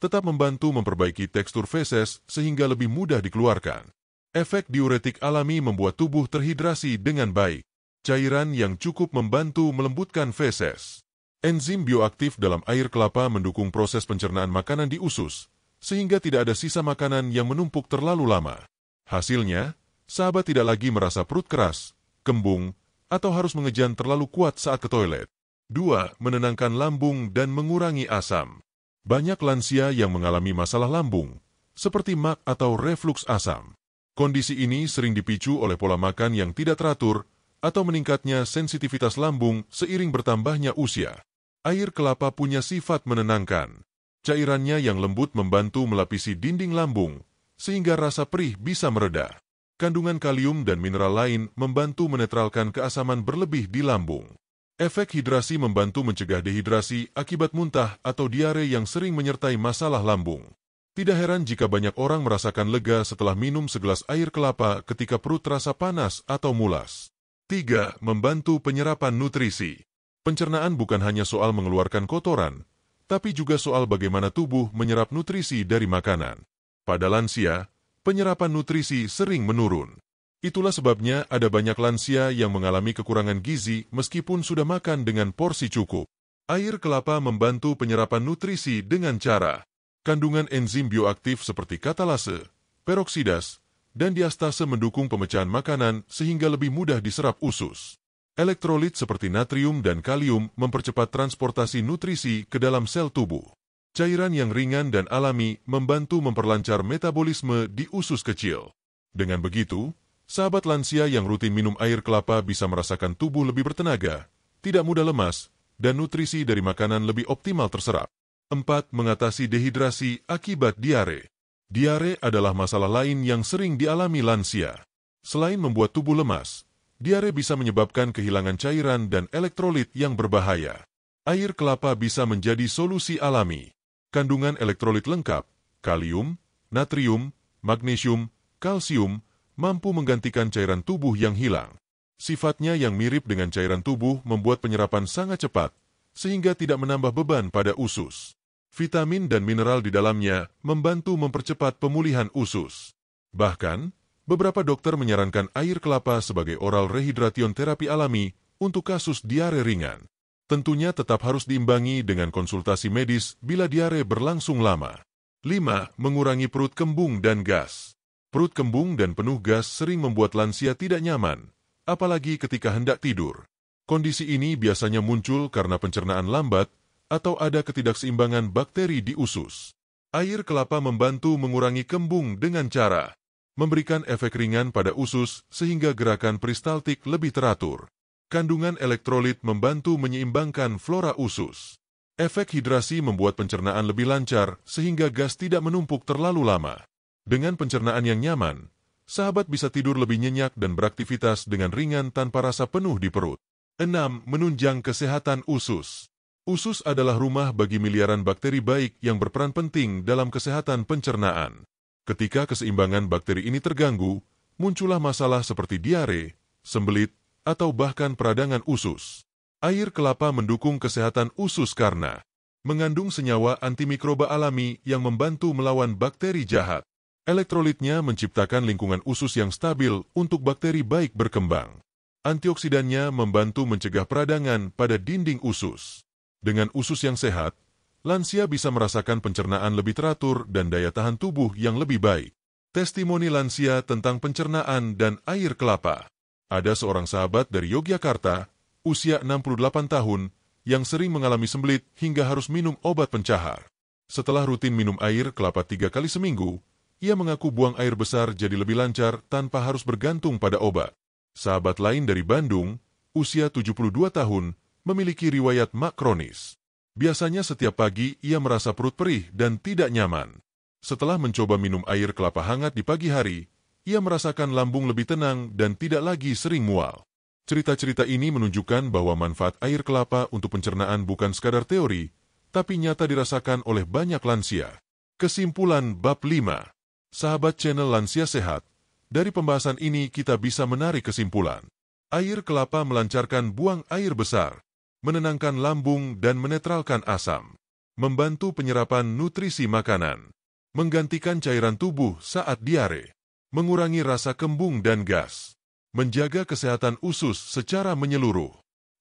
tetap membantu memperbaiki tekstur feses sehingga lebih mudah dikeluarkan. Efek diuretik alami membuat tubuh terhidrasi dengan baik. Cairan yang cukup membantu melembutkan feses. Enzim bioaktif dalam air kelapa mendukung proses pencernaan makanan di usus, sehingga tidak ada sisa makanan yang menumpuk terlalu lama. Hasilnya, sahabat tidak lagi merasa perut keras, kembung, atau harus mengejan terlalu kuat saat ke toilet. 2. Menenangkan lambung dan mengurangi asam. Banyak lansia yang mengalami masalah lambung, seperti MAG atau refluks asam. Kondisi ini sering dipicu oleh pola makan yang tidak teratur atau meningkatnya sensitivitas lambung seiring bertambahnya usia. Air kelapa punya sifat menenangkan. Cairannya yang lembut membantu melapisi dinding lambung, sehingga rasa perih bisa mereda. Kandungan kalium dan mineral lain membantu menetralkan keasaman berlebih di lambung. Efek hidrasi membantu mencegah dehidrasi akibat muntah atau diare yang sering menyertai masalah lambung. Tidak heran jika banyak orang merasakan lega setelah minum segelas air kelapa ketika perut terasa panas atau mulas. 3. Membantu penyerapan nutrisi. Pencernaan bukan hanya soal mengeluarkan kotoran, tapi juga soal bagaimana tubuh menyerap nutrisi dari makanan. Pada lansia, penyerapan nutrisi sering menurun. Itulah sebabnya ada banyak lansia yang mengalami kekurangan gizi meskipun sudah makan dengan porsi cukup. Air kelapa membantu penyerapan nutrisi dengan cara kandungan enzim bioaktif seperti katalase, peroksidas, dan diastase mendukung pemecahan makanan sehingga lebih mudah diserap usus. Elektrolit seperti natrium dan kalium mempercepat transportasi nutrisi ke dalam sel tubuh. Cairan yang ringan dan alami membantu memperlancar metabolisme di usus kecil. Dengan begitu, sahabat lansia yang rutin minum air kelapa bisa merasakan tubuh lebih bertenaga, tidak mudah lemas, dan nutrisi dari makanan lebih optimal terserap. 4. Mengatasi dehidrasi akibat diare. Diare adalah masalah lain yang sering dialami lansia. Selain membuat tubuh lemas, diare bisa menyebabkan kehilangan cairan dan elektrolit yang berbahaya. Air kelapa bisa menjadi solusi alami. Kandungan elektrolit lengkap, kalium, natrium, magnesium, kalsium, mampu menggantikan cairan tubuh yang hilang. Sifatnya yang mirip dengan cairan tubuh membuat penyerapan sangat cepat, sehingga tidak menambah beban pada usus. Vitamin dan mineral di dalamnya membantu mempercepat pemulihan usus. Bahkan, beberapa dokter menyarankan air kelapa sebagai oral rehidration terapi alami untuk kasus diare ringan. Tentunya tetap harus diimbangi dengan konsultasi medis bila diare berlangsung lama. 5. Mengurangi perut kembung dan gas. Perut kembung dan penuh gas sering membuat lansia tidak nyaman, apalagi ketika hendak tidur. Kondisi ini biasanya muncul karena pencernaan lambat atau ada ketidakseimbangan bakteri di usus. Air kelapa membantu mengurangi kembung dengan cara memberikan efek ringan pada usus sehingga gerakan peristaltik lebih teratur. Kandungan elektrolit membantu menyeimbangkan flora usus. Efek hidrasi membuat pencernaan lebih lancar sehingga gas tidak menumpuk terlalu lama. Dengan pencernaan yang nyaman, sahabat bisa tidur lebih nyenyak dan beraktivitas dengan ringan tanpa rasa penuh di perut. 6. Menunjang kesehatan usus. Usus adalah rumah bagi miliaran bakteri baik yang berperan penting dalam kesehatan pencernaan. Ketika keseimbangan bakteri ini terganggu, muncullah masalah seperti diare, sembelit, atau bahkan peradangan usus. Air kelapa mendukung kesehatan usus karena mengandung senyawa antimikroba alami yang membantu melawan bakteri jahat. Elektrolitnya menciptakan lingkungan usus yang stabil untuk bakteri baik berkembang. Antioksidannya membantu mencegah peradangan pada dinding usus. Dengan usus yang sehat, lansia bisa merasakan pencernaan lebih teratur dan daya tahan tubuh yang lebih baik. Testimoni lansia tentang pencernaan dan air kelapa. Ada seorang sahabat dari Yogyakarta, usia 68 tahun, yang sering mengalami sembelit hingga harus minum obat pencahar. Setelah rutin minum air kelapa 3 kali seminggu, ia mengaku buang air besar jadi lebih lancar tanpa harus bergantung pada obat. Sahabat lain dari Bandung, usia 72 tahun, memiliki riwayat MAG kronis. Biasanya setiap pagi ia merasa perut perih dan tidak nyaman. Setelah mencoba minum air kelapa hangat di pagi hari, ia merasakan lambung lebih tenang dan tidak lagi sering mual. Cerita-cerita ini menunjukkan bahwa manfaat air kelapa untuk pencernaan bukan sekadar teori, tapi nyata dirasakan oleh banyak lansia. Kesimpulan bab 5. Sahabat channel Lansia Sehat, dari pembahasan ini kita bisa menarik kesimpulan. Air kelapa melancarkan buang air besar, menenangkan lambung dan menetralkan asam. membantu penyerapan nutrisi makanan, menggantikan cairan tubuh saat diare, mengurangi rasa kembung dan gas, menjaga kesehatan usus secara menyeluruh.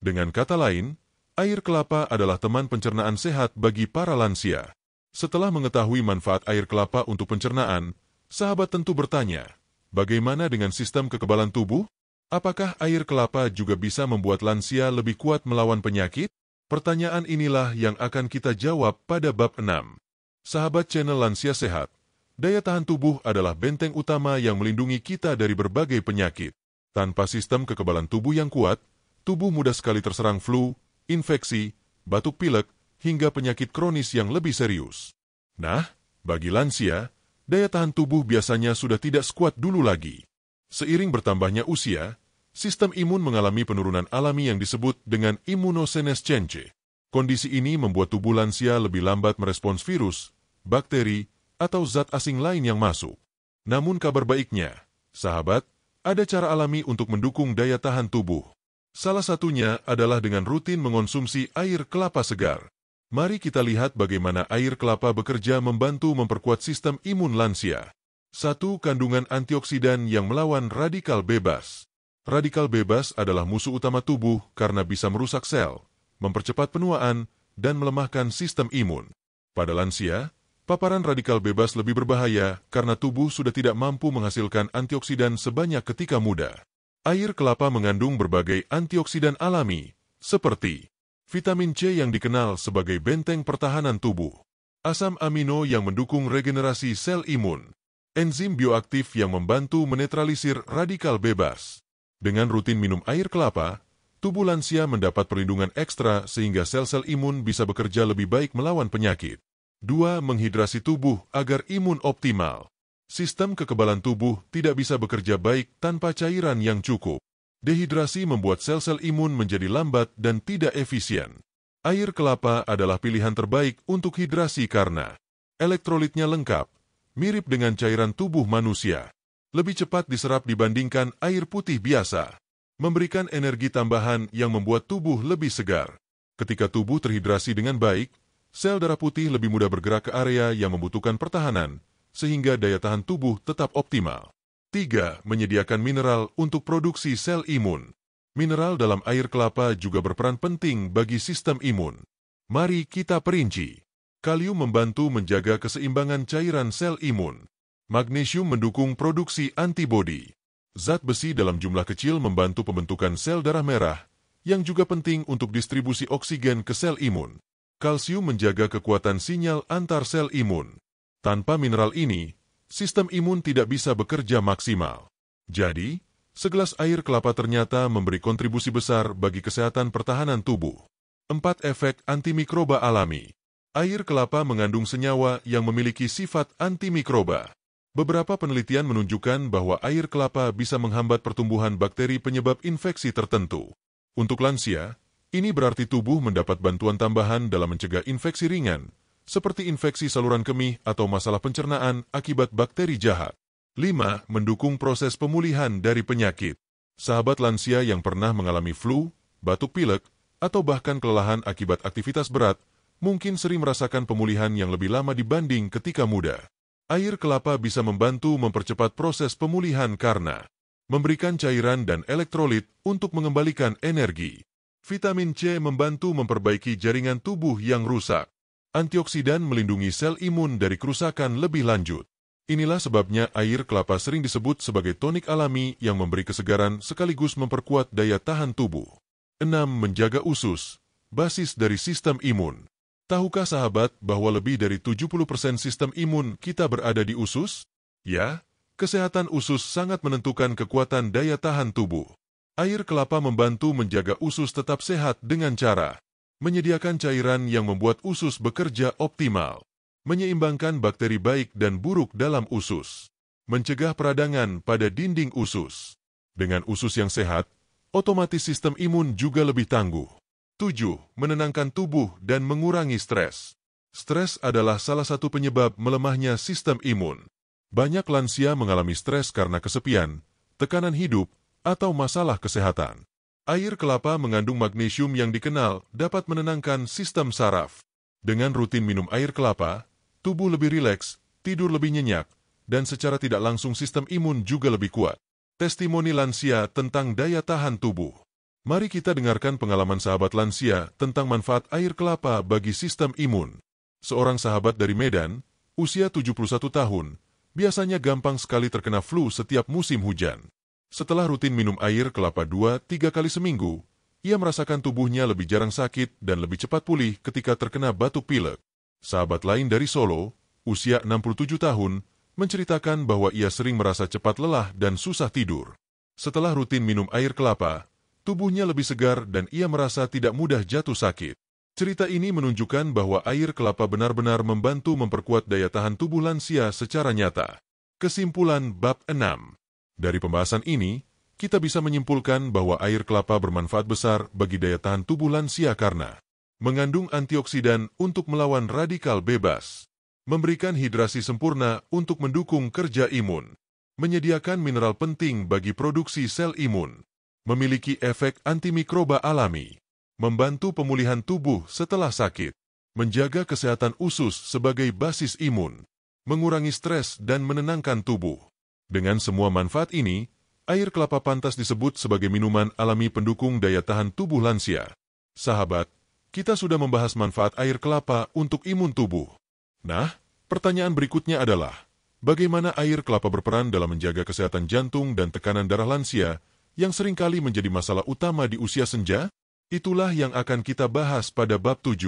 Dengan kata lain, air kelapa adalah teman pencernaan sehat bagi para lansia. Setelah mengetahui manfaat air kelapa untuk pencernaan, sahabat tentu bertanya, bagaimana dengan sistem kekebalan tubuh? Apakah air kelapa juga bisa membuat lansia lebih kuat melawan penyakit? Pertanyaan inilah yang akan kita jawab pada bab 6. Sahabat channel Lansia Sehat, daya tahan tubuh adalah benteng utama yang melindungi kita dari berbagai penyakit. Tanpa sistem kekebalan tubuh yang kuat, tubuh mudah sekali terserang flu, infeksi, batuk pilek, hingga penyakit kronis yang lebih serius. Nah, bagi lansia, daya tahan tubuh biasanya sudah tidak sekuat dulu lagi. Seiring bertambahnya usia, sistem imun mengalami penurunan alami yang disebut dengan imunosenescence. Kondisi ini membuat tubuh lansia lebih lambat merespons virus, bakteri, atau zat asing lain yang masuk. Namun kabar baiknya, sahabat, ada cara alami untuk mendukung daya tahan tubuh. Salah satunya adalah dengan rutin mengonsumsi air kelapa segar. Mari kita lihat bagaimana air kelapa bekerja membantu memperkuat sistem imun lansia. 1. Kandungan antioksidan yang melawan radikal bebas. Radikal bebas adalah musuh utama tubuh karena bisa merusak sel, mempercepat penuaan, dan melemahkan sistem imun. Pada lansia, paparan radikal bebas lebih berbahaya karena tubuh sudah tidak mampu menghasilkan antioksidan sebanyak ketika muda. Air kelapa mengandung berbagai antioksidan alami, seperti vitamin C yang dikenal sebagai benteng pertahanan tubuh, asam amino yang mendukung regenerasi sel imun, enzim bioaktif yang membantu menetralisir radikal bebas. Dengan rutin minum air kelapa, tubuh lansia mendapat perlindungan ekstra sehingga sel-sel imun bisa bekerja lebih baik melawan penyakit. 2. Menghidrasi tubuh agar imun optimal. Sistem kekebalan tubuh tidak bisa bekerja baik tanpa cairan yang cukup. Dehidrasi membuat sel-sel imun menjadi lambat dan tidak efisien. Air kelapa adalah pilihan terbaik untuk hidrasi karena elektrolitnya lengkap, mirip dengan cairan tubuh manusia, lebih cepat diserap dibandingkan air putih biasa, memberikan energi tambahan yang membuat tubuh lebih segar. Ketika tubuh terhidrasi dengan baik, sel darah putih lebih mudah bergerak ke area yang membutuhkan pertahanan, sehingga daya tahan tubuh tetap optimal. 3. Menyediakan mineral untuk produksi sel imun. Mineral dalam air kelapa juga berperan penting bagi sistem imun. Mari kita perinci. Kalium membantu menjaga keseimbangan cairan sel imun. Magnesium mendukung produksi antibodi. Zat besi dalam jumlah kecil membantu pembentukan sel darah merah, yang juga penting untuk distribusi oksigen ke sel imun. Kalsium menjaga kekuatan sinyal antar sel imun. Tanpa mineral ini, sistem imun tidak bisa bekerja maksimal. Jadi, segelas air kelapa ternyata memberi kontribusi besar bagi kesehatan pertahanan tubuh. 4. Efek antimikroba alami. Air kelapa mengandung senyawa yang memiliki sifat antimikroba. Beberapa penelitian menunjukkan bahwa air kelapa bisa menghambat pertumbuhan bakteri penyebab infeksi tertentu. Untuk lansia, ini berarti tubuh mendapat bantuan tambahan dalam mencegah infeksi ringan, seperti infeksi saluran kemih atau masalah pencernaan akibat bakteri jahat. 5. Mendukung proses pemulihan dari penyakit. Sahabat lansia yang pernah mengalami flu, batuk pilek, atau bahkan kelelahan akibat aktivitas berat, mungkin sering merasakan pemulihan yang lebih lama dibanding ketika muda. Air kelapa bisa membantu mempercepat proses pemulihan karena memberikan cairan dan elektrolit untuk mengembalikan energi. Vitamin C membantu memperbaiki jaringan tubuh yang rusak. Antioksidan melindungi sel imun dari kerusakan lebih lanjut. Inilah sebabnya air kelapa sering disebut sebagai tonik alami yang memberi kesegaran sekaligus memperkuat daya tahan tubuh. 6. Menjaga usus, basis dari sistem imun. Tahukah sahabat bahwa lebih dari 70% sistem imun kita berada di usus? Ya, kesehatan usus sangat menentukan kekuatan daya tahan tubuh. Air kelapa membantu menjaga usus tetap sehat dengan cara menyediakan cairan yang membuat usus bekerja optimal, menyeimbangkan bakteri baik dan buruk dalam usus, mencegah peradangan pada dinding usus. Dengan usus yang sehat, otomatis sistem imun juga lebih tangguh. 7. Menenangkan tubuh dan mengurangi stres. Stres adalah salah satu penyebab melemahnya sistem imun. Banyak lansia mengalami stres karena kesepian, tekanan hidup, atau masalah kesehatan. Air kelapa mengandung magnesium yang dikenal dapat menenangkan sistem saraf. Dengan rutin minum air kelapa, tubuh lebih rileks, tidur lebih nyenyak, dan secara tidak langsung sistem imun juga lebih kuat. Testimoni lansia tentang daya tahan tubuh. Mari kita dengarkan pengalaman sahabat lansia tentang manfaat air kelapa bagi sistem imun. Seorang sahabat dari Medan, usia 71 tahun, biasanya gampang sekali terkena flu setiap musim hujan. Setelah rutin minum air kelapa 2-3 kali seminggu, ia merasakan tubuhnya lebih jarang sakit dan lebih cepat pulih ketika terkena batuk pilek. Sahabat lain dari Solo, usia 67 tahun, menceritakan bahwa ia sering merasa cepat lelah dan susah tidur. Setelah rutin minum air kelapa, tubuhnya lebih segar dan ia merasa tidak mudah jatuh sakit. Cerita ini menunjukkan bahwa air kelapa benar-benar membantu memperkuat daya tahan tubuh lansia secara nyata. Kesimpulan bab 6. Dari pembahasan ini, kita bisa menyimpulkan bahwa air kelapa bermanfaat besar bagi daya tahan tubuh lansia karena mengandung antioksidan untuk melawan radikal bebas, memberikan hidrasi sempurna untuk mendukung kerja imun, menyediakan mineral penting bagi produksi sel imun, memiliki efek antimikroba alami, membantu pemulihan tubuh setelah sakit, menjaga kesehatan usus sebagai basis imun, mengurangi stres dan menenangkan tubuh. Dengan semua manfaat ini, air kelapa pantas disebut sebagai minuman alami pendukung daya tahan tubuh lansia. Sahabat, kita sudah membahas manfaat air kelapa untuk imun tubuh. Nah, pertanyaan berikutnya adalah, bagaimana air kelapa berperan dalam menjaga kesehatan jantung dan tekanan darah lansia yang seringkali menjadi masalah utama di usia senja? Itulah yang akan kita bahas pada bab 7.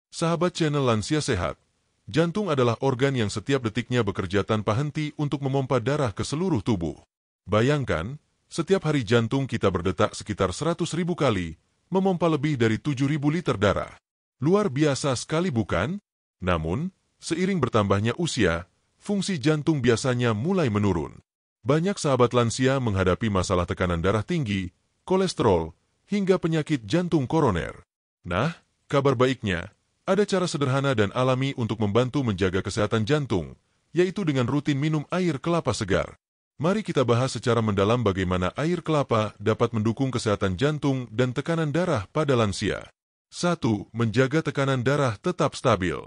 Sahabat channel Lansia Sehat, jantung adalah organ yang setiap detiknya bekerja tanpa henti untuk memompa darah ke seluruh tubuh. Bayangkan, setiap hari jantung kita berdetak sekitar 100.000 kali, memompa lebih dari 7.000 liter darah. Luar biasa sekali bukan? Namun, seiring bertambahnya usia, fungsi jantung biasanya mulai menurun. Banyak sahabat lansia menghadapi masalah tekanan darah tinggi, kolesterol, hingga penyakit jantung koroner. Nah, kabar baiknya, ada cara sederhana dan alami untuk membantu menjaga kesehatan jantung, yaitu dengan rutin minum air kelapa segar. Mari kita bahas secara mendalam bagaimana air kelapa dapat mendukung kesehatan jantung dan tekanan darah pada lansia. 1. Menjaga tekanan darah tetap stabil.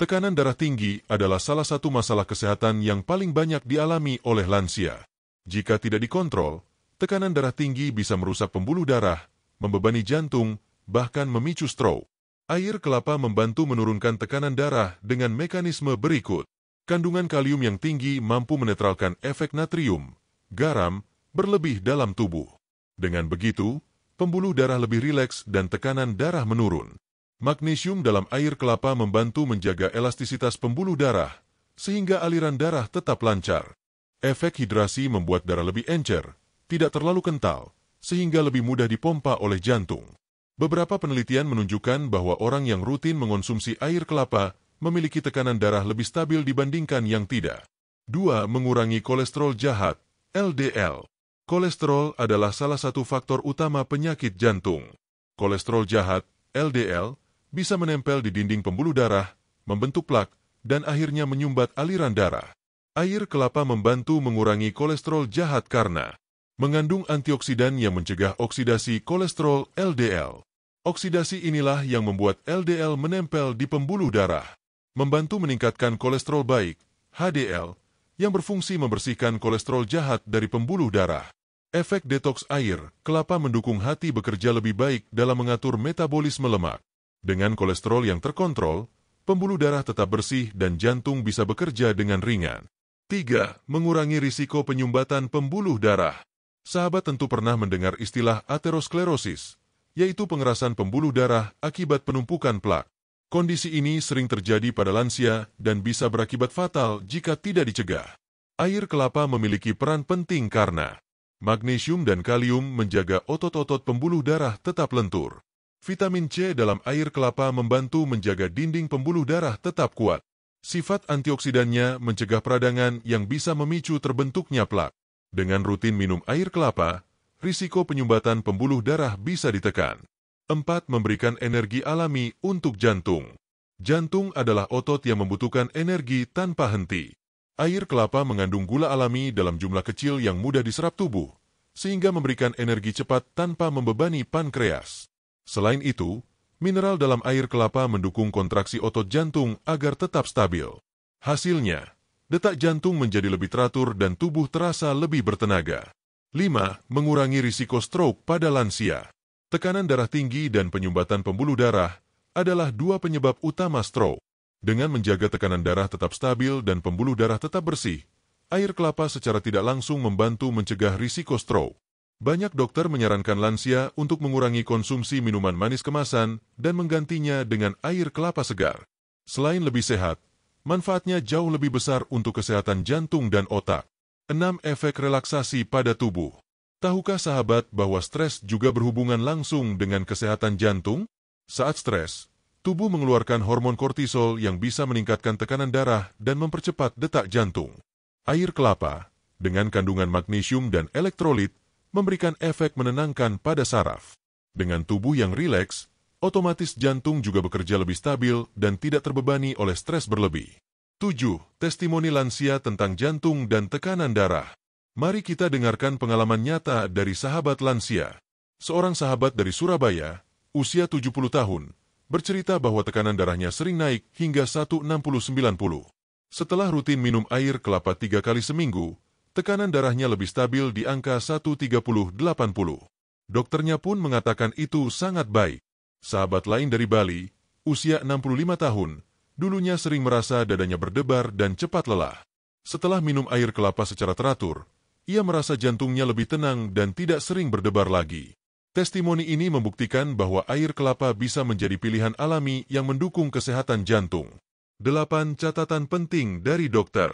Tekanan darah tinggi adalah salah satu masalah kesehatan yang paling banyak dialami oleh lansia. Jika tidak dikontrol, tekanan darah tinggi bisa merusak pembuluh darah, membebani jantung, bahkan memicu stroke. Air kelapa membantu menurunkan tekanan darah dengan mekanisme berikut. Kandungan kalium yang tinggi mampu menetralkan efek natrium, garam, berlebih dalam tubuh. Dengan begitu, pembuluh darah lebih rileks dan tekanan darah menurun. Magnesium dalam air kelapa membantu menjaga elastisitas pembuluh darah, sehingga aliran darah tetap lancar. Efek hidrasi membuat darah lebih encer, tidak terlalu kental, sehingga lebih mudah dipompa oleh jantung. Beberapa penelitian menunjukkan bahwa orang yang rutin mengonsumsi air kelapa memiliki tekanan darah lebih stabil dibandingkan yang tidak. 2. Mengurangi kolesterol jahat, LDL. Kolesterol adalah salah satu faktor utama penyakit jantung. Kolesterol jahat, LDL, bisa menempel di dinding pembuluh darah, membentuk plak, dan akhirnya menyumbat aliran darah. Air kelapa membantu mengurangi kolesterol jahat karena mengandung antioksidan yang mencegah oksidasi kolesterol LDL. Oksidasi inilah yang membuat LDL menempel di pembuluh darah. Membantu meningkatkan kolesterol baik, HDL, yang berfungsi membersihkan kolesterol jahat dari pembuluh darah. Efek detoks air kelapa mendukung hati bekerja lebih baik dalam mengatur metabolisme lemak. Dengan kolesterol yang terkontrol, pembuluh darah tetap bersih dan jantung bisa bekerja dengan ringan. 3. Mengurangi risiko penyumbatan pembuluh darah. Sahabat tentu pernah mendengar istilah aterosklerosis, yaitu pengerasan pembuluh darah akibat penumpukan plak. Kondisi ini sering terjadi pada lansia dan bisa berakibat fatal jika tidak dicegah. Air kelapa memiliki peran penting karena magnesium dan kalium menjaga otot-otot pembuluh darah tetap lentur. Vitamin C dalam air kelapa membantu menjaga dinding pembuluh darah tetap kuat. Sifat antioksidannya mencegah peradangan yang bisa memicu terbentuknya plak. Dengan rutin minum air kelapa, risiko penyumbatan pembuluh darah bisa ditekan. 4. Memberikan energi alami untuk jantung. Jantung adalah otot yang membutuhkan energi tanpa henti. Air kelapa mengandung gula alami dalam jumlah kecil yang mudah diserap tubuh, sehingga memberikan energi cepat tanpa membebani pankreas. Selain itu, Mineral dalam air kelapa mendukung kontraksi otot jantung agar tetap stabil. Hasilnya, detak jantung menjadi lebih teratur dan tubuh terasa lebih bertenaga. 5. Mengurangi risiko stroke pada lansia. Tekanan darah tinggi dan penyumbatan pembuluh darah adalah dua penyebab utama stroke. Dengan menjaga tekanan darah tetap stabil dan pembuluh darah tetap bersih, air kelapa secara tidak langsung membantu mencegah risiko stroke. Banyak dokter menyarankan lansia untuk mengurangi konsumsi minuman manis kemasan dan menggantinya dengan air kelapa segar. Selain lebih sehat, manfaatnya jauh lebih besar untuk kesehatan jantung dan otak. 6. Efek relaksasi pada tubuh. Tahukah sahabat bahwa stres juga berhubungan langsung dengan kesehatan jantung? Saat stres, tubuh mengeluarkan hormon kortisol yang bisa meningkatkan tekanan darah dan mempercepat detak jantung. Air kelapa, dengan kandungan magnesium dan elektrolit, memberikan efek menenangkan pada saraf. Dengan tubuh yang rileks, otomatis jantung juga bekerja lebih stabil dan tidak terbebani oleh stres berlebih. 7. Testimoni lansia tentang jantung dan tekanan darah. Mari kita dengarkan pengalaman nyata dari sahabat lansia. Seorang sahabat dari Surabaya, usia 70 tahun, bercerita bahwa tekanan darahnya sering naik hingga 160/90. Setelah rutin minum air kelapa 3 kali seminggu, tekanan darahnya lebih stabil di angka 130/80. Dokternya pun mengatakan itu sangat baik. Sahabat lain dari Bali, usia 65 tahun, dulunya sering merasa dadanya berdebar dan cepat lelah. Setelah minum air kelapa secara teratur, ia merasa jantungnya lebih tenang dan tidak sering berdebar lagi. Testimoni ini membuktikan bahwa air kelapa bisa menjadi pilihan alami yang mendukung kesehatan jantung. 8. Catatan penting dari dokter.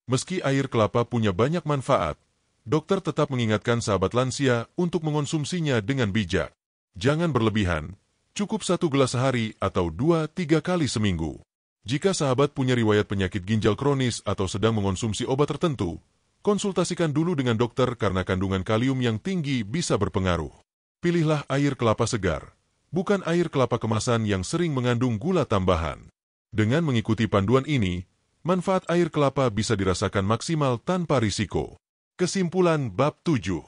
Meski air kelapa punya banyak manfaat, dokter tetap mengingatkan sahabat lansia untuk mengonsumsinya dengan bijak. Jangan berlebihan, cukup 1 gelas sehari atau 2-3 kali seminggu. Jika sahabat punya riwayat penyakit ginjal kronis atau sedang mengonsumsi obat tertentu, konsultasikan dulu dengan dokter karena kandungan kalium yang tinggi bisa berpengaruh. Pilihlah air kelapa segar, bukan air kelapa kemasan yang sering mengandung gula tambahan. Dengan mengikuti panduan ini, manfaat air kelapa bisa dirasakan maksimal tanpa risiko. Kesimpulan bab 7.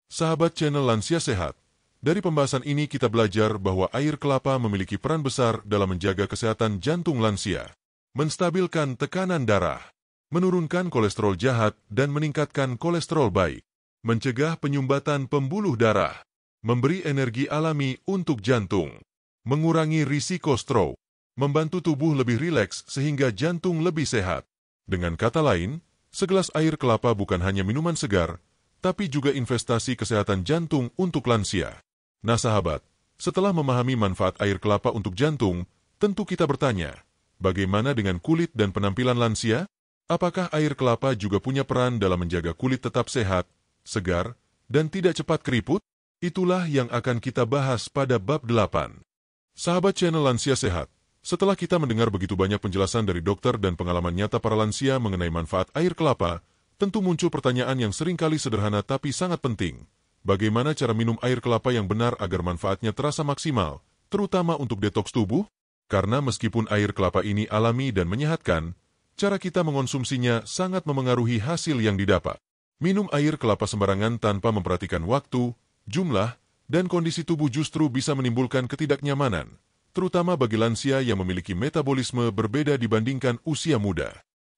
Sahabat channel Lansia Sehat, dari pembahasan ini kita belajar bahwa air kelapa memiliki peran besar dalam menjaga kesehatan jantung lansia, menstabilkan tekanan darah, menurunkan kolesterol jahat dan meningkatkan kolesterol baik, mencegah penyumbatan pembuluh darah, memberi energi alami untuk jantung, mengurangi risiko stroke, membantu tubuh lebih rileks sehingga jantung lebih sehat. Dengan kata lain, segelas air kelapa bukan hanya minuman segar, tapi juga investasi kesehatan jantung untuk lansia. Nah sahabat, setelah memahami manfaat air kelapa untuk jantung, tentu kita bertanya, bagaimana dengan kulit dan penampilan lansia? Apakah air kelapa juga punya peran dalam menjaga kulit tetap sehat, segar, dan tidak cepat keriput? Itulah yang akan kita bahas pada bab 8. Sahabat channel Lansia Sehat, setelah kita mendengar begitu banyak penjelasan dari dokter dan pengalaman nyata para lansia mengenai manfaat air kelapa, tentu muncul pertanyaan yang seringkali sederhana tapi sangat penting. Bagaimana cara minum air kelapa yang benar agar manfaatnya terasa maksimal, terutama untuk detoks tubuh? Karena meskipun air kelapa ini alami dan menyehatkan, cara kita mengonsumsinya sangat memengaruhi hasil yang didapat. Minum air kelapa sembarangan tanpa memperhatikan waktu, jumlah, dan kondisi tubuh justru bisa menimbulkan ketidaknyamanan, terutama bagi lansia yang memiliki metabolisme berbeda dibandingkan usia muda.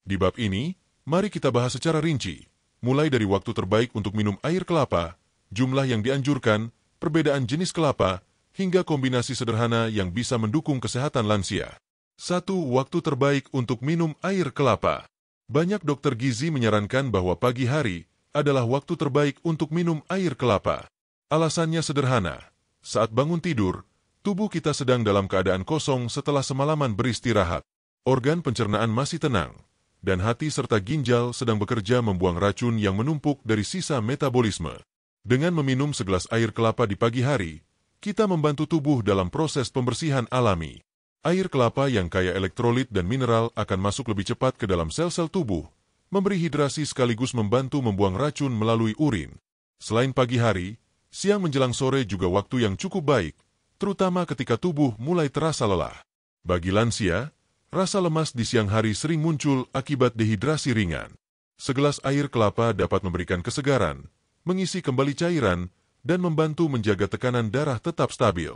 Di bab ini, mari kita bahas secara rinci, mulai dari waktu terbaik untuk minum air kelapa, jumlah yang dianjurkan, perbedaan jenis kelapa, hingga kombinasi sederhana yang bisa mendukung kesehatan lansia. 1. Waktu terbaik untuk minum air kelapa. Banyak dokter gizi menyarankan bahwa pagi hari adalah waktu terbaik untuk minum air kelapa. Alasannya sederhana, saat bangun tidur, tubuh kita sedang dalam keadaan kosong setelah semalaman beristirahat. Organ pencernaan masih tenang, dan hati serta ginjal sedang bekerja membuang racun yang menumpuk dari sisa metabolisme. Dengan meminum segelas air kelapa di pagi hari, kita membantu tubuh dalam proses pembersihan alami. Air kelapa yang kaya elektrolit dan mineral akan masuk lebih cepat ke dalam sel-sel tubuh, memberi hidrasi sekaligus membantu membuang racun melalui urin. Selain pagi hari, siang menjelang sore juga waktu yang cukup baik, terutama ketika tubuh mulai terasa lelah. Bagi lansia, rasa lemas di siang hari sering muncul akibat dehidrasi ringan. Segelas air kelapa dapat memberikan kesegaran, mengisi kembali cairan, dan membantu menjaga tekanan darah tetap stabil.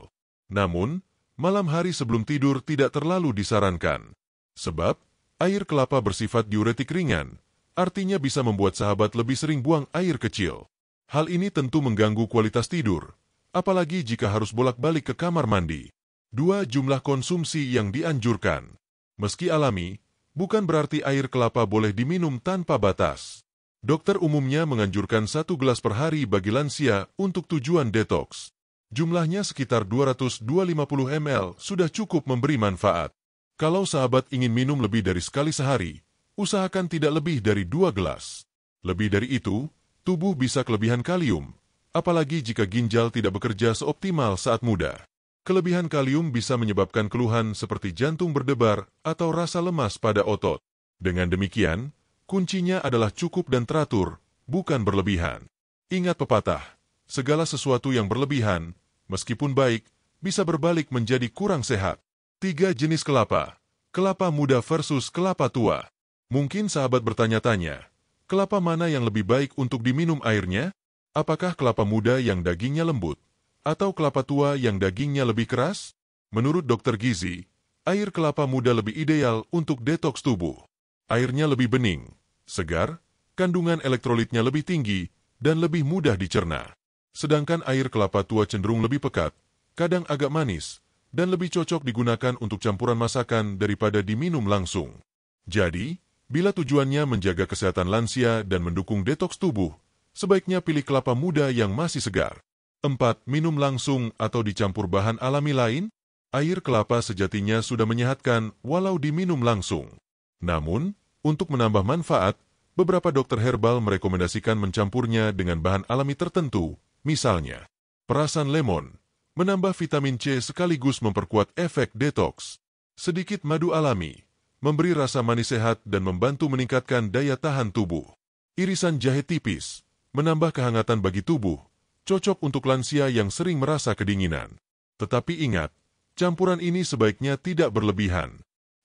Namun, malam hari sebelum tidur tidak terlalu disarankan. Sebab, air kelapa bersifat diuretik ringan, artinya bisa membuat sahabat lebih sering buang air kecil. Hal ini tentu mengganggu kualitas tidur, apalagi jika harus bolak-balik ke kamar mandi. 2. Jumlah konsumsi yang dianjurkan. Meski alami, bukan berarti air kelapa boleh diminum tanpa batas. Dokter umumnya menganjurkan 1 gelas per hari bagi lansia untuk tujuan detoks. Jumlahnya sekitar 200-250 ml sudah cukup memberi manfaat. Kalau sahabat ingin minum lebih dari sekali sehari, usahakan tidak lebih dari 2 gelas. Lebih dari itu, tubuh bisa kelebihan kalium, apalagi jika ginjal tidak bekerja seoptimal saat muda. Kelebihan kalium bisa menyebabkan keluhan seperti jantung berdebar atau rasa lemas pada otot. Dengan demikian, kuncinya adalah cukup dan teratur, bukan berlebihan. Ingat pepatah, segala sesuatu yang berlebihan, meskipun baik, bisa berbalik menjadi kurang sehat. 3 jenis kelapa. Kelapa muda versus kelapa tua. Mungkin sahabat bertanya-tanya, kelapa mana yang lebih baik untuk diminum airnya? Apakah kelapa muda yang dagingnya lembut, atau kelapa tua yang dagingnya lebih keras? Menurut dokter gizi, air kelapa muda lebih ideal untuk detoks tubuh. Airnya lebih bening, segar, kandungan elektrolitnya lebih tinggi, dan lebih mudah dicerna. Sedangkan air kelapa tua cenderung lebih pekat, kadang agak manis, dan lebih cocok digunakan untuk campuran masakan daripada diminum langsung. Jadi, bila tujuannya menjaga kesehatan lansia dan mendukung detoks tubuh, sebaiknya pilih kelapa muda yang masih segar. 4. Minum langsung atau dicampur bahan alami lain? Air kelapa sejatinya sudah menyehatkan walau diminum langsung. Namun, untuk menambah manfaat, beberapa dokter herbal merekomendasikan mencampurnya dengan bahan alami tertentu, misalnya perasan lemon, menambah vitamin C sekaligus memperkuat efek detoks. Sedikit madu alami, memberi rasa manis sehat dan membantu meningkatkan daya tahan tubuh. Irisan jahe tipis, menambah kehangatan bagi tubuh, cocok untuk lansia yang sering merasa kedinginan. Tetapi ingat, campuran ini sebaiknya tidak berlebihan.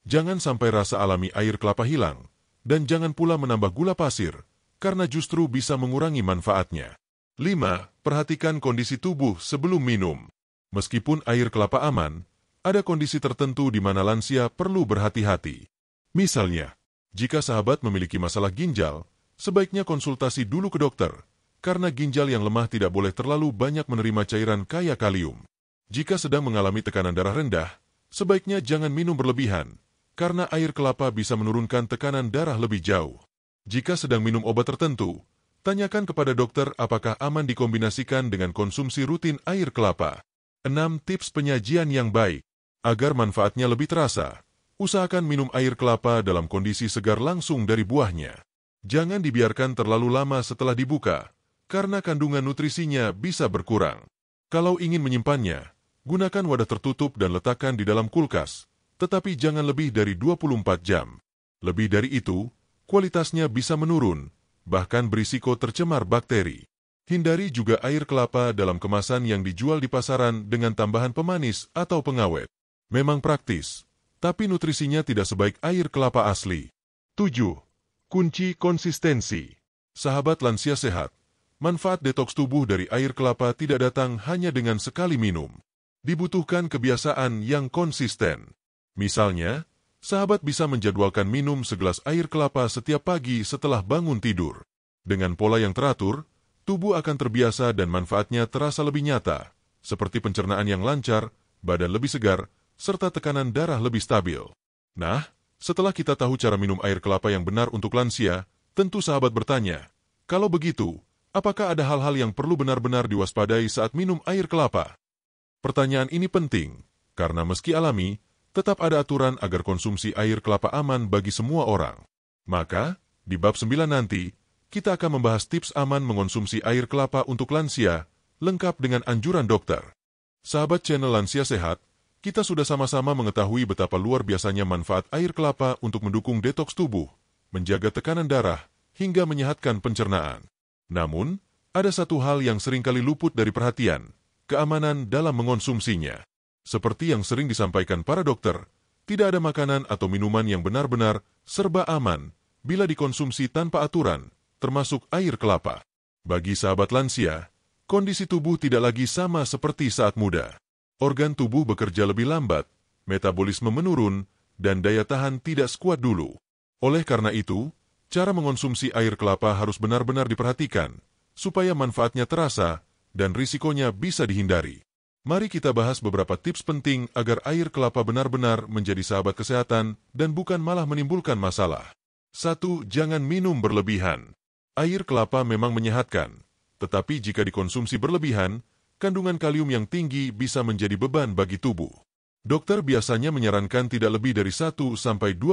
Jangan sampai rasa alami air kelapa hilang, dan jangan pula menambah gula pasir, karena justru bisa mengurangi manfaatnya. 5. Perhatikan kondisi tubuh sebelum minum. Meskipun air kelapa aman, ada kondisi tertentu di mana lansia perlu berhati-hati. Misalnya, jika sahabat memiliki masalah ginjal, sebaiknya konsultasi dulu ke dokter, karena ginjal yang lemah tidak boleh terlalu banyak menerima cairan kaya kalium. Jika sedang mengalami tekanan darah rendah, sebaiknya jangan minum berlebihan, karena air kelapa bisa menurunkan tekanan darah lebih jauh. Jika sedang minum obat tertentu, tanyakan kepada dokter apakah aman dikombinasikan dengan konsumsi rutin air kelapa. 6. Tips penyajian yang baik. Agar manfaatnya lebih terasa, usahakan minum air kelapa dalam kondisi segar langsung dari buahnya. Jangan dibiarkan terlalu lama setelah dibuka, karena kandungan nutrisinya bisa berkurang. Kalau ingin menyimpannya, gunakan wadah tertutup dan letakkan di dalam kulkas, tetapi jangan lebih dari 24 jam. Lebih dari itu, kualitasnya bisa menurun, bahkan berisiko tercemar bakteri. Hindari juga air kelapa dalam kemasan yang dijual di pasaran dengan tambahan pemanis atau pengawet. Memang praktis, tapi nutrisinya tidak sebaik air kelapa asli. 7. Kunci konsistensi. Sahabat lansia sehat, manfaat detoks tubuh dari air kelapa tidak datang hanya dengan sekali minum. Dibutuhkan kebiasaan yang konsisten. Misalnya, sahabat bisa menjadwalkan minum segelas air kelapa setiap pagi setelah bangun tidur. Dengan pola yang teratur, tubuh akan terbiasa dan manfaatnya terasa lebih nyata, seperti pencernaan yang lancar, badan lebih segar, serta tekanan darah lebih stabil. Nah, setelah kita tahu cara minum air kelapa yang benar untuk lansia, tentu sahabat bertanya, kalau begitu, apakah ada hal-hal yang perlu benar-benar diwaspadai saat minum air kelapa? Pertanyaan ini penting, karena meski alami, tetap ada aturan agar konsumsi air kelapa aman bagi semua orang. Maka, di bab 9 nanti, kita akan membahas tips aman mengonsumsi air kelapa untuk lansia, lengkap dengan anjuran dokter. Sahabat channel Lansia Sehat, kita sudah sama-sama mengetahui betapa luar biasanya manfaat air kelapa untuk mendukung detoks tubuh, menjaga tekanan darah, hingga menyehatkan pencernaan. Namun, ada satu hal yang seringkali luput dari perhatian, keamanan dalam mengonsumsinya. Seperti yang sering disampaikan para dokter, tidak ada makanan atau minuman yang benar-benar serba aman bila dikonsumsi tanpa aturan, termasuk air kelapa. Bagi sahabat lansia, kondisi tubuh tidak lagi sama seperti saat muda. Organ tubuh bekerja lebih lambat, metabolisme menurun, dan daya tahan tidak sekuat dulu. Oleh karena itu, cara mengonsumsi air kelapa harus benar-benar diperhatikan, supaya manfaatnya terasa dan risikonya bisa dihindari. Mari kita bahas beberapa tips penting agar air kelapa benar-benar menjadi sahabat kesehatan dan bukan malah menimbulkan masalah. 1. Jangan minum berlebihan. Air kelapa memang menyehatkan, tetapi jika dikonsumsi berlebihan, kandungan kalium yang tinggi bisa menjadi beban bagi tubuh. Dokter biasanya menyarankan tidak lebih dari 1-2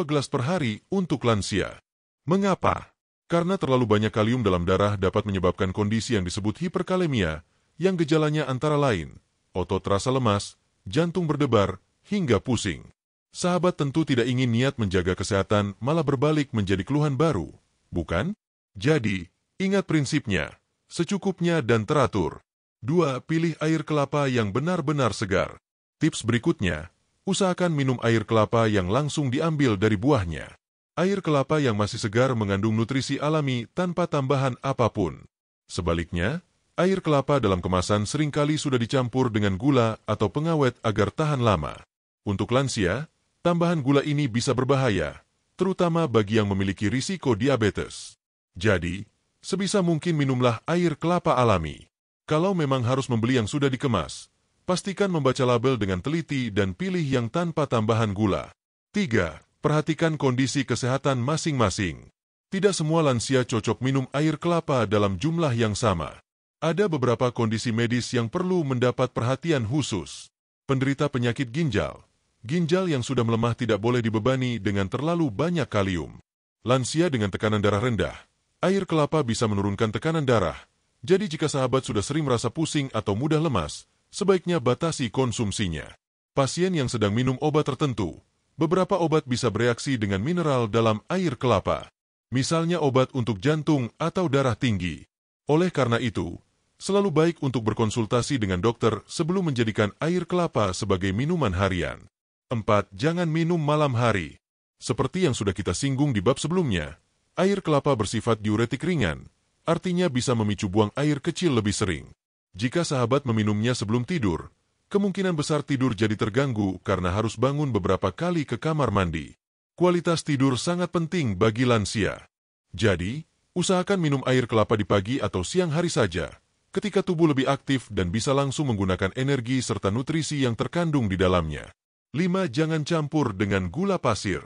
gelas per hari untuk lansia. Mengapa? Karena terlalu banyak kalium dalam darah dapat menyebabkan kondisi yang disebut hiperkalemia, yang gejalanya antara lain otot terasa lemas, jantung berdebar, hingga pusing. Sahabat tentu tidak ingin niat menjaga kesehatan malah berbalik menjadi keluhan baru, bukan? Jadi, ingat prinsipnya, secukupnya dan teratur. 2. Pilih air kelapa yang benar-benar segar. Tips berikutnya, usahakan minum air kelapa yang langsung diambil dari buahnya. Air kelapa yang masih segar mengandung nutrisi alami tanpa tambahan apapun. Sebaliknya, air kelapa dalam kemasan seringkali sudah dicampur dengan gula atau pengawet agar tahan lama. Untuk lansia, tambahan gula ini bisa berbahaya, terutama bagi yang memiliki risiko diabetes. Jadi, sebisa mungkin minumlah air kelapa alami. Kalau memang harus membeli yang sudah dikemas, pastikan membaca label dengan teliti dan pilih yang tanpa tambahan gula. 3. Perhatikan kondisi kesehatan masing-masing. Tidak semua lansia cocok minum air kelapa dalam jumlah yang sama. Ada beberapa kondisi medis yang perlu mendapat perhatian khusus. Penderita penyakit ginjal. Ginjal yang sudah melemah tidak boleh dibebani dengan terlalu banyak kalium. Lansia dengan tekanan darah rendah. Air kelapa bisa menurunkan tekanan darah. Jadi jika sahabat sudah sering merasa pusing atau mudah lemas, sebaiknya batasi konsumsinya. Pasien yang sedang minum obat tertentu. Beberapa obat bisa bereaksi dengan mineral dalam air kelapa. Misalnya obat untuk jantung atau darah tinggi. Oleh karena itu, selalu baik untuk berkonsultasi dengan dokter sebelum menjadikan air kelapa sebagai minuman harian. 4. Jangan minum malam hari. Seperti yang sudah kita singgung di bab sebelumnya, air kelapa bersifat diuretik ringan, artinya bisa memicu buang air kecil lebih sering. Jika sahabat meminumnya sebelum tidur, kemungkinan besar tidur jadi terganggu karena harus bangun beberapa kali ke kamar mandi. Kualitas tidur sangat penting bagi lansia. Jadi, usahakan minum air kelapa di pagi atau siang hari saja, ketika tubuh lebih aktif dan bisa langsung menggunakan energi serta nutrisi yang terkandung di dalamnya. 5. Jangan campur dengan gula pasir.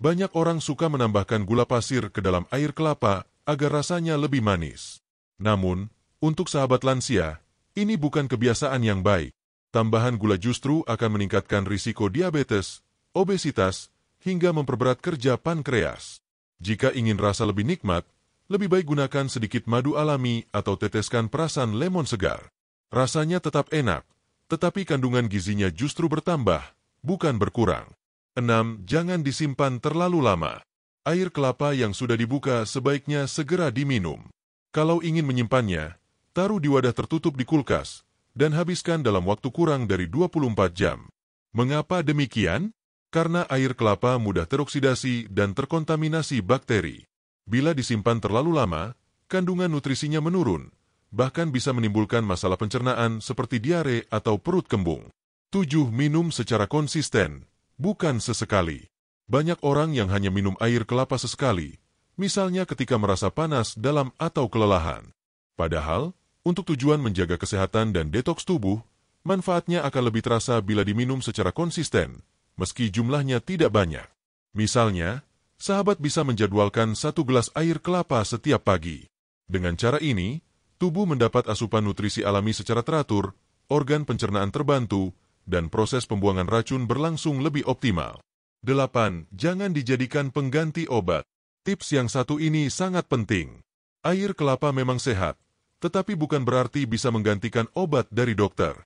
Banyak orang suka menambahkan gula pasir ke dalam air kelapa agar rasanya lebih manis. Namun, untuk sahabat lansia, ini bukan kebiasaan yang baik. Tambahan gula justru akan meningkatkan risiko diabetes, obesitas, hingga memperberat kerja pankreas. Jika ingin rasa lebih nikmat, lebih baik gunakan sedikit madu alami atau teteskan perasan lemon segar. Rasanya tetap enak, tetapi kandungan gizinya justru bertambah, bukan berkurang. 6. Jangan disimpan terlalu lama. Air kelapa yang sudah dibuka sebaiknya segera diminum. Kalau ingin menyimpannya, taruh di wadah tertutup di kulkas, dan habiskan dalam waktu kurang dari 24 jam. Mengapa demikian? Karena air kelapa mudah teroksidasi dan terkontaminasi bakteri. Bila disimpan terlalu lama, kandungan nutrisinya menurun, bahkan bisa menimbulkan masalah pencernaan seperti diare atau perut kembung. 7. Minum secara konsisten, bukan sesekali. Banyak orang yang hanya minum air kelapa sesekali, misalnya ketika merasa panas, dalam, atau kelelahan. Padahal, untuk tujuan menjaga kesehatan dan detoks tubuh, manfaatnya akan lebih terasa bila diminum secara konsisten, meski jumlahnya tidak banyak. Misalnya, sahabat bisa menjadwalkan 1 gelas air kelapa setiap pagi. Dengan cara ini, tubuh mendapat asupan nutrisi alami secara teratur, organ pencernaan terbantu, dan proses pembuangan racun berlangsung lebih optimal. 8. Jangan dijadikan pengganti obat. Tips yang satu ini sangat penting. Air kelapa memang sehat, tetapi bukan berarti bisa menggantikan obat dari dokter.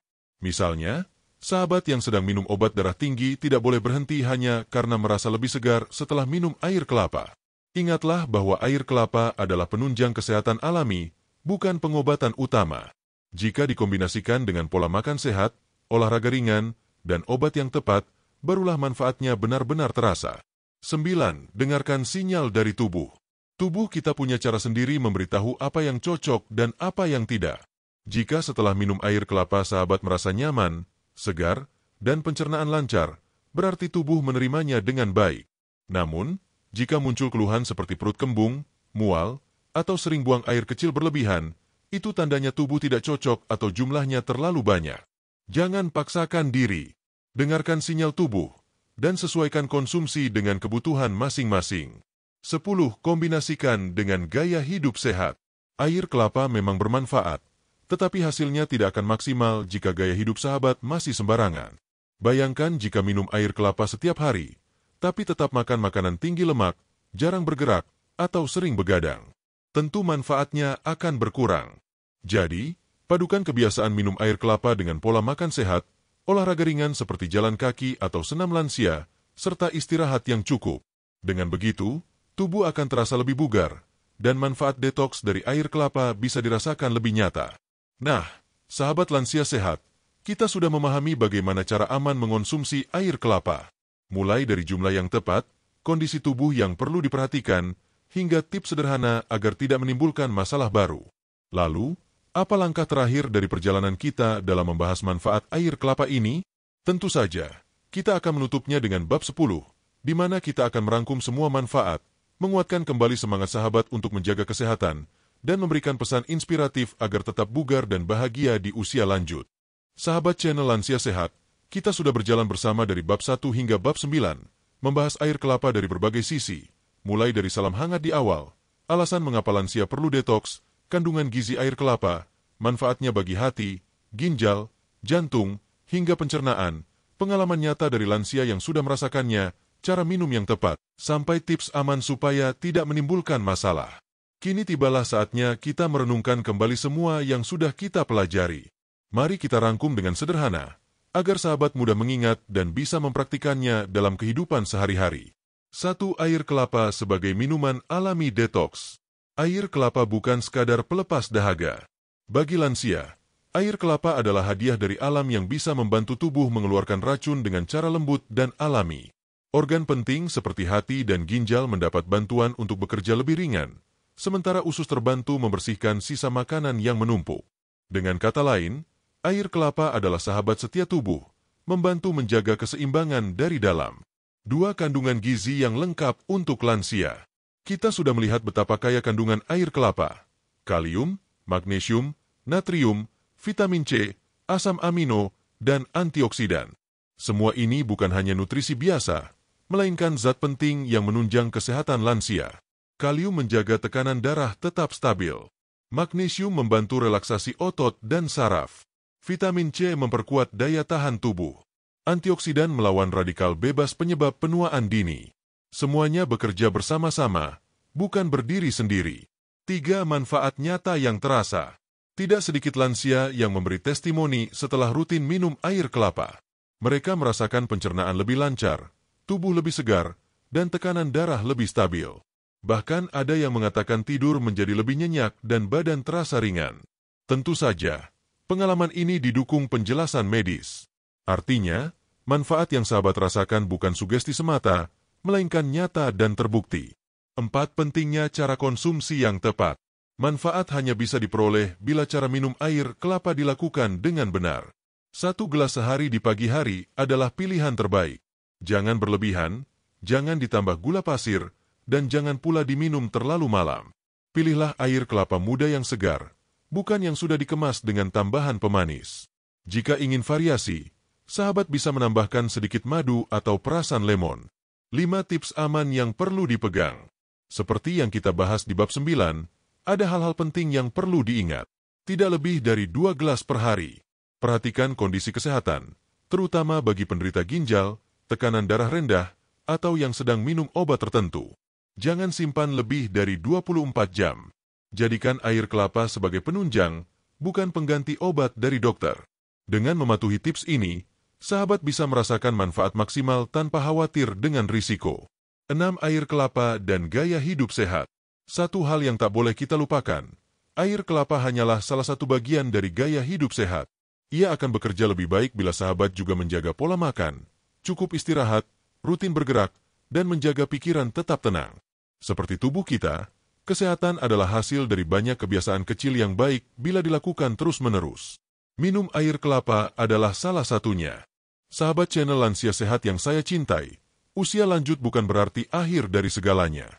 Misalnya, sahabat yang sedang minum obat darah tinggi tidak boleh berhenti hanya karena merasa lebih segar setelah minum air kelapa. Ingatlah bahwa air kelapa adalah penunjang kesehatan alami, bukan pengobatan utama. Jika dikombinasikan dengan pola makan sehat, olahraga ringan, dan obat yang tepat, barulah manfaatnya benar-benar terasa. 9. Dengarkan sinyal dari tubuh. Tubuh kita punya cara sendiri memberitahu apa yang cocok dan apa yang tidak. Jika setelah minum air kelapa sahabat merasa nyaman, segar, dan pencernaan lancar, berarti tubuh menerimanya dengan baik. Namun, jika muncul keluhan seperti perut kembung, mual, atau sering buang air kecil berlebihan, itu tandanya tubuh tidak cocok atau jumlahnya terlalu banyak. Jangan paksakan diri. Dengarkan sinyal tubuh, dan sesuaikan konsumsi dengan kebutuhan masing-masing. 10. Kombinasikan dengan gaya hidup sehat. Air kelapa memang bermanfaat, tetapi hasilnya tidak akan maksimal jika gaya hidup sahabat masih sembarangan. Bayangkan jika minum air kelapa setiap hari, tapi tetap makan makanan tinggi lemak, jarang bergerak, atau sering begadang. Tentu manfaatnya akan berkurang. Jadi, padukan kebiasaan minum air kelapa dengan pola makan sehat, olahraga ringan seperti jalan kaki atau senam lansia, serta istirahat yang cukup. Dengan begitu, tubuh akan terasa lebih bugar, dan manfaat detoks dari air kelapa bisa dirasakan lebih nyata. Nah, sahabat lansia sehat, kita sudah memahami bagaimana cara aman mengonsumsi air kelapa. Mulai dari jumlah yang tepat, kondisi tubuh yang perlu diperhatikan, hingga tips sederhana agar tidak menimbulkan masalah baru. Lalu, apa langkah terakhir dari perjalanan kita dalam membahas manfaat air kelapa ini? Tentu saja, kita akan menutupnya dengan bab 10, di mana kita akan merangkum semua manfaat, menguatkan kembali semangat sahabat untuk menjaga kesehatan, dan memberikan pesan inspiratif agar tetap bugar dan bahagia di usia lanjut. Sahabat channel Lansia Sehat, kita sudah berjalan bersama dari bab 1 hingga bab 9, membahas air kelapa dari berbagai sisi, mulai dari salam hangat di awal, alasan mengapa lansia perlu detoks, kandungan gizi air kelapa, manfaatnya bagi hati, ginjal, jantung, hingga pencernaan, pengalaman nyata dari lansia yang sudah merasakannya, cara minum yang tepat, sampai tips aman supaya tidak menimbulkan masalah. Kini tibalah saatnya kita merenungkan kembali semua yang sudah kita pelajari. Mari kita rangkum dengan sederhana, agar sahabat mudah mengingat dan bisa mempraktikannya dalam kehidupan sehari-hari. 1. Air kelapa sebagai minuman alami detoks. Air kelapa bukan sekadar pelepas dahaga. Bagi lansia, air kelapa adalah hadiah dari alam yang bisa membantu tubuh mengeluarkan racun dengan cara lembut dan alami. Organ penting seperti hati dan ginjal mendapat bantuan untuk bekerja lebih ringan, sementara usus terbantu membersihkan sisa makanan yang menumpuk. Dengan kata lain, air kelapa adalah sahabat setia tubuh, membantu menjaga keseimbangan dari dalam. 2. Kandungan gizi yang lengkap untuk lansia. Kita sudah melihat betapa kaya kandungan air kelapa. Kalium, magnesium, natrium, vitamin C, asam amino, dan antioksidan. Semua ini bukan hanya nutrisi biasa, melainkan zat penting yang menunjang kesehatan lansia. Kalium menjaga tekanan darah tetap stabil. Magnesium membantu relaksasi otot dan saraf. Vitamin C memperkuat daya tahan tubuh. Antioksidan melawan radikal bebas penyebab penuaan dini. Semuanya bekerja bersama-sama, bukan berdiri sendiri. 3. Manfaat nyata yang terasa. Tidak sedikit lansia yang memberi testimoni setelah rutin minum air kelapa. Mereka merasakan pencernaan lebih lancar, tubuh lebih segar, dan tekanan darah lebih stabil. Bahkan ada yang mengatakan tidur menjadi lebih nyenyak dan badan terasa ringan. Tentu saja, pengalaman ini didukung penjelasan medis. Artinya, manfaat yang sahabat rasakan bukan sugesti semata, melainkan nyata dan terbukti. 4. Pentingnya cara konsumsi yang tepat. Manfaat hanya bisa diperoleh bila cara minum air kelapa dilakukan dengan benar. 1 gelas sehari di pagi hari adalah pilihan terbaik. Jangan berlebihan, jangan ditambah gula pasir, dan jangan pula diminum terlalu malam. Pilihlah air kelapa muda yang segar, bukan yang sudah dikemas dengan tambahan pemanis. Jika ingin variasi, sahabat bisa menambahkan sedikit madu atau perasan lemon. 5 tips aman yang perlu dipegang. Seperti yang kita bahas di bab 9, ada hal-hal penting yang perlu diingat. Tidak lebih dari 2 gelas per hari. Perhatikan kondisi kesehatan, terutama bagi penderita ginjal, tekanan darah rendah, atau yang sedang minum obat tertentu. Jangan simpan lebih dari 24 jam. Jadikan air kelapa sebagai penunjang, bukan pengganti obat dari dokter. Dengan mematuhi tips ini, sahabat bisa merasakan manfaat maksimal tanpa khawatir dengan risiko. 6. Air kelapa dan gaya hidup sehat. Satu hal yang tak boleh kita lupakan, air kelapa hanyalah salah satu bagian dari gaya hidup sehat. Ia akan bekerja lebih baik bila sahabat juga menjaga pola makan, cukup istirahat, rutin bergerak, dan menjaga pikiran tetap tenang. Seperti tubuh kita, kesehatan adalah hasil dari banyak kebiasaan kecil yang baik bila dilakukan terus-menerus. Minum air kelapa adalah salah satunya. Sahabat channel Lansia Sehat yang saya cintai, usia lanjut bukan berarti akhir dari segalanya.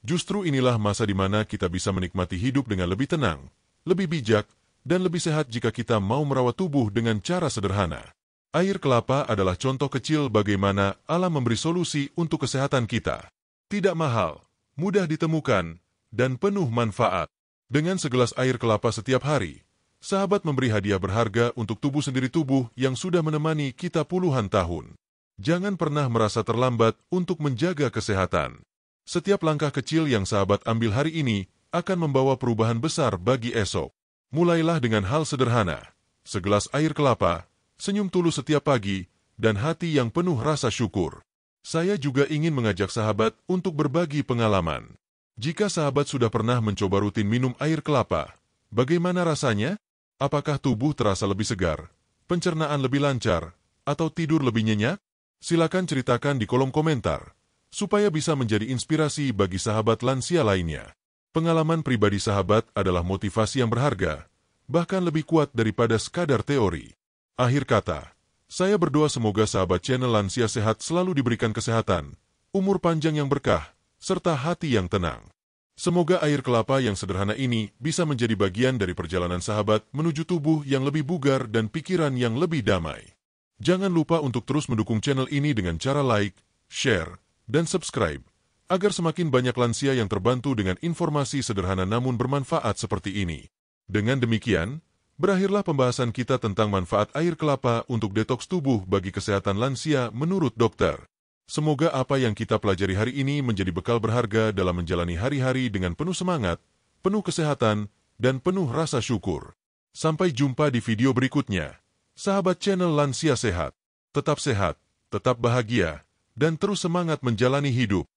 Justru inilah masa di mana kita bisa menikmati hidup dengan lebih tenang, lebih bijak, dan lebih sehat jika kita mau merawat tubuh dengan cara sederhana. Air kelapa adalah contoh kecil bagaimana alam memberi solusi untuk kesehatan kita. Tidak mahal, mudah ditemukan, dan penuh manfaat. Dengan segelas air kelapa setiap hari, sahabat memberi hadiah berharga untuk tubuh sendiri, tubuh yang sudah menemani kita puluhan tahun. Jangan pernah merasa terlambat untuk menjaga kesehatan. Setiap langkah kecil yang sahabat ambil hari ini akan membawa perubahan besar bagi esok. Mulailah dengan hal sederhana, segelas air kelapa, senyum tulus setiap pagi, dan hati yang penuh rasa syukur. Saya juga ingin mengajak sahabat untuk berbagi pengalaman. Jika sahabat sudah pernah mencoba rutin minum air kelapa, bagaimana rasanya? Apakah tubuh terasa lebih segar, pencernaan lebih lancar, atau tidur lebih nyenyak? Silakan ceritakan di kolom komentar, supaya bisa menjadi inspirasi bagi sahabat lansia lainnya. Pengalaman pribadi sahabat adalah motivasi yang berharga, bahkan lebih kuat daripada sekadar teori. Akhir kata, saya berdoa semoga sahabat channel Lansia Sehat selalu diberikan kesehatan, umur panjang yang berkah, serta hati yang tenang. Semoga air kelapa yang sederhana ini bisa menjadi bagian dari perjalanan sahabat menuju tubuh yang lebih bugar dan pikiran yang lebih damai. Jangan lupa untuk terus mendukung channel ini dengan cara like, share, dan subscribe, agar semakin banyak lansia yang terbantu dengan informasi sederhana namun bermanfaat seperti ini. Dengan demikian, berakhirlah pembahasan kita tentang manfaat air kelapa untuk detoks tubuh bagi kesehatan lansia menurut dokter. Semoga apa yang kita pelajari hari ini menjadi bekal berharga dalam menjalani hari-hari dengan penuh semangat, penuh kesehatan, dan penuh rasa syukur. Sampai jumpa di video berikutnya. Sahabat channel Lansia Sehat, tetap sehat, tetap bahagia, dan terus semangat menjalani hidup.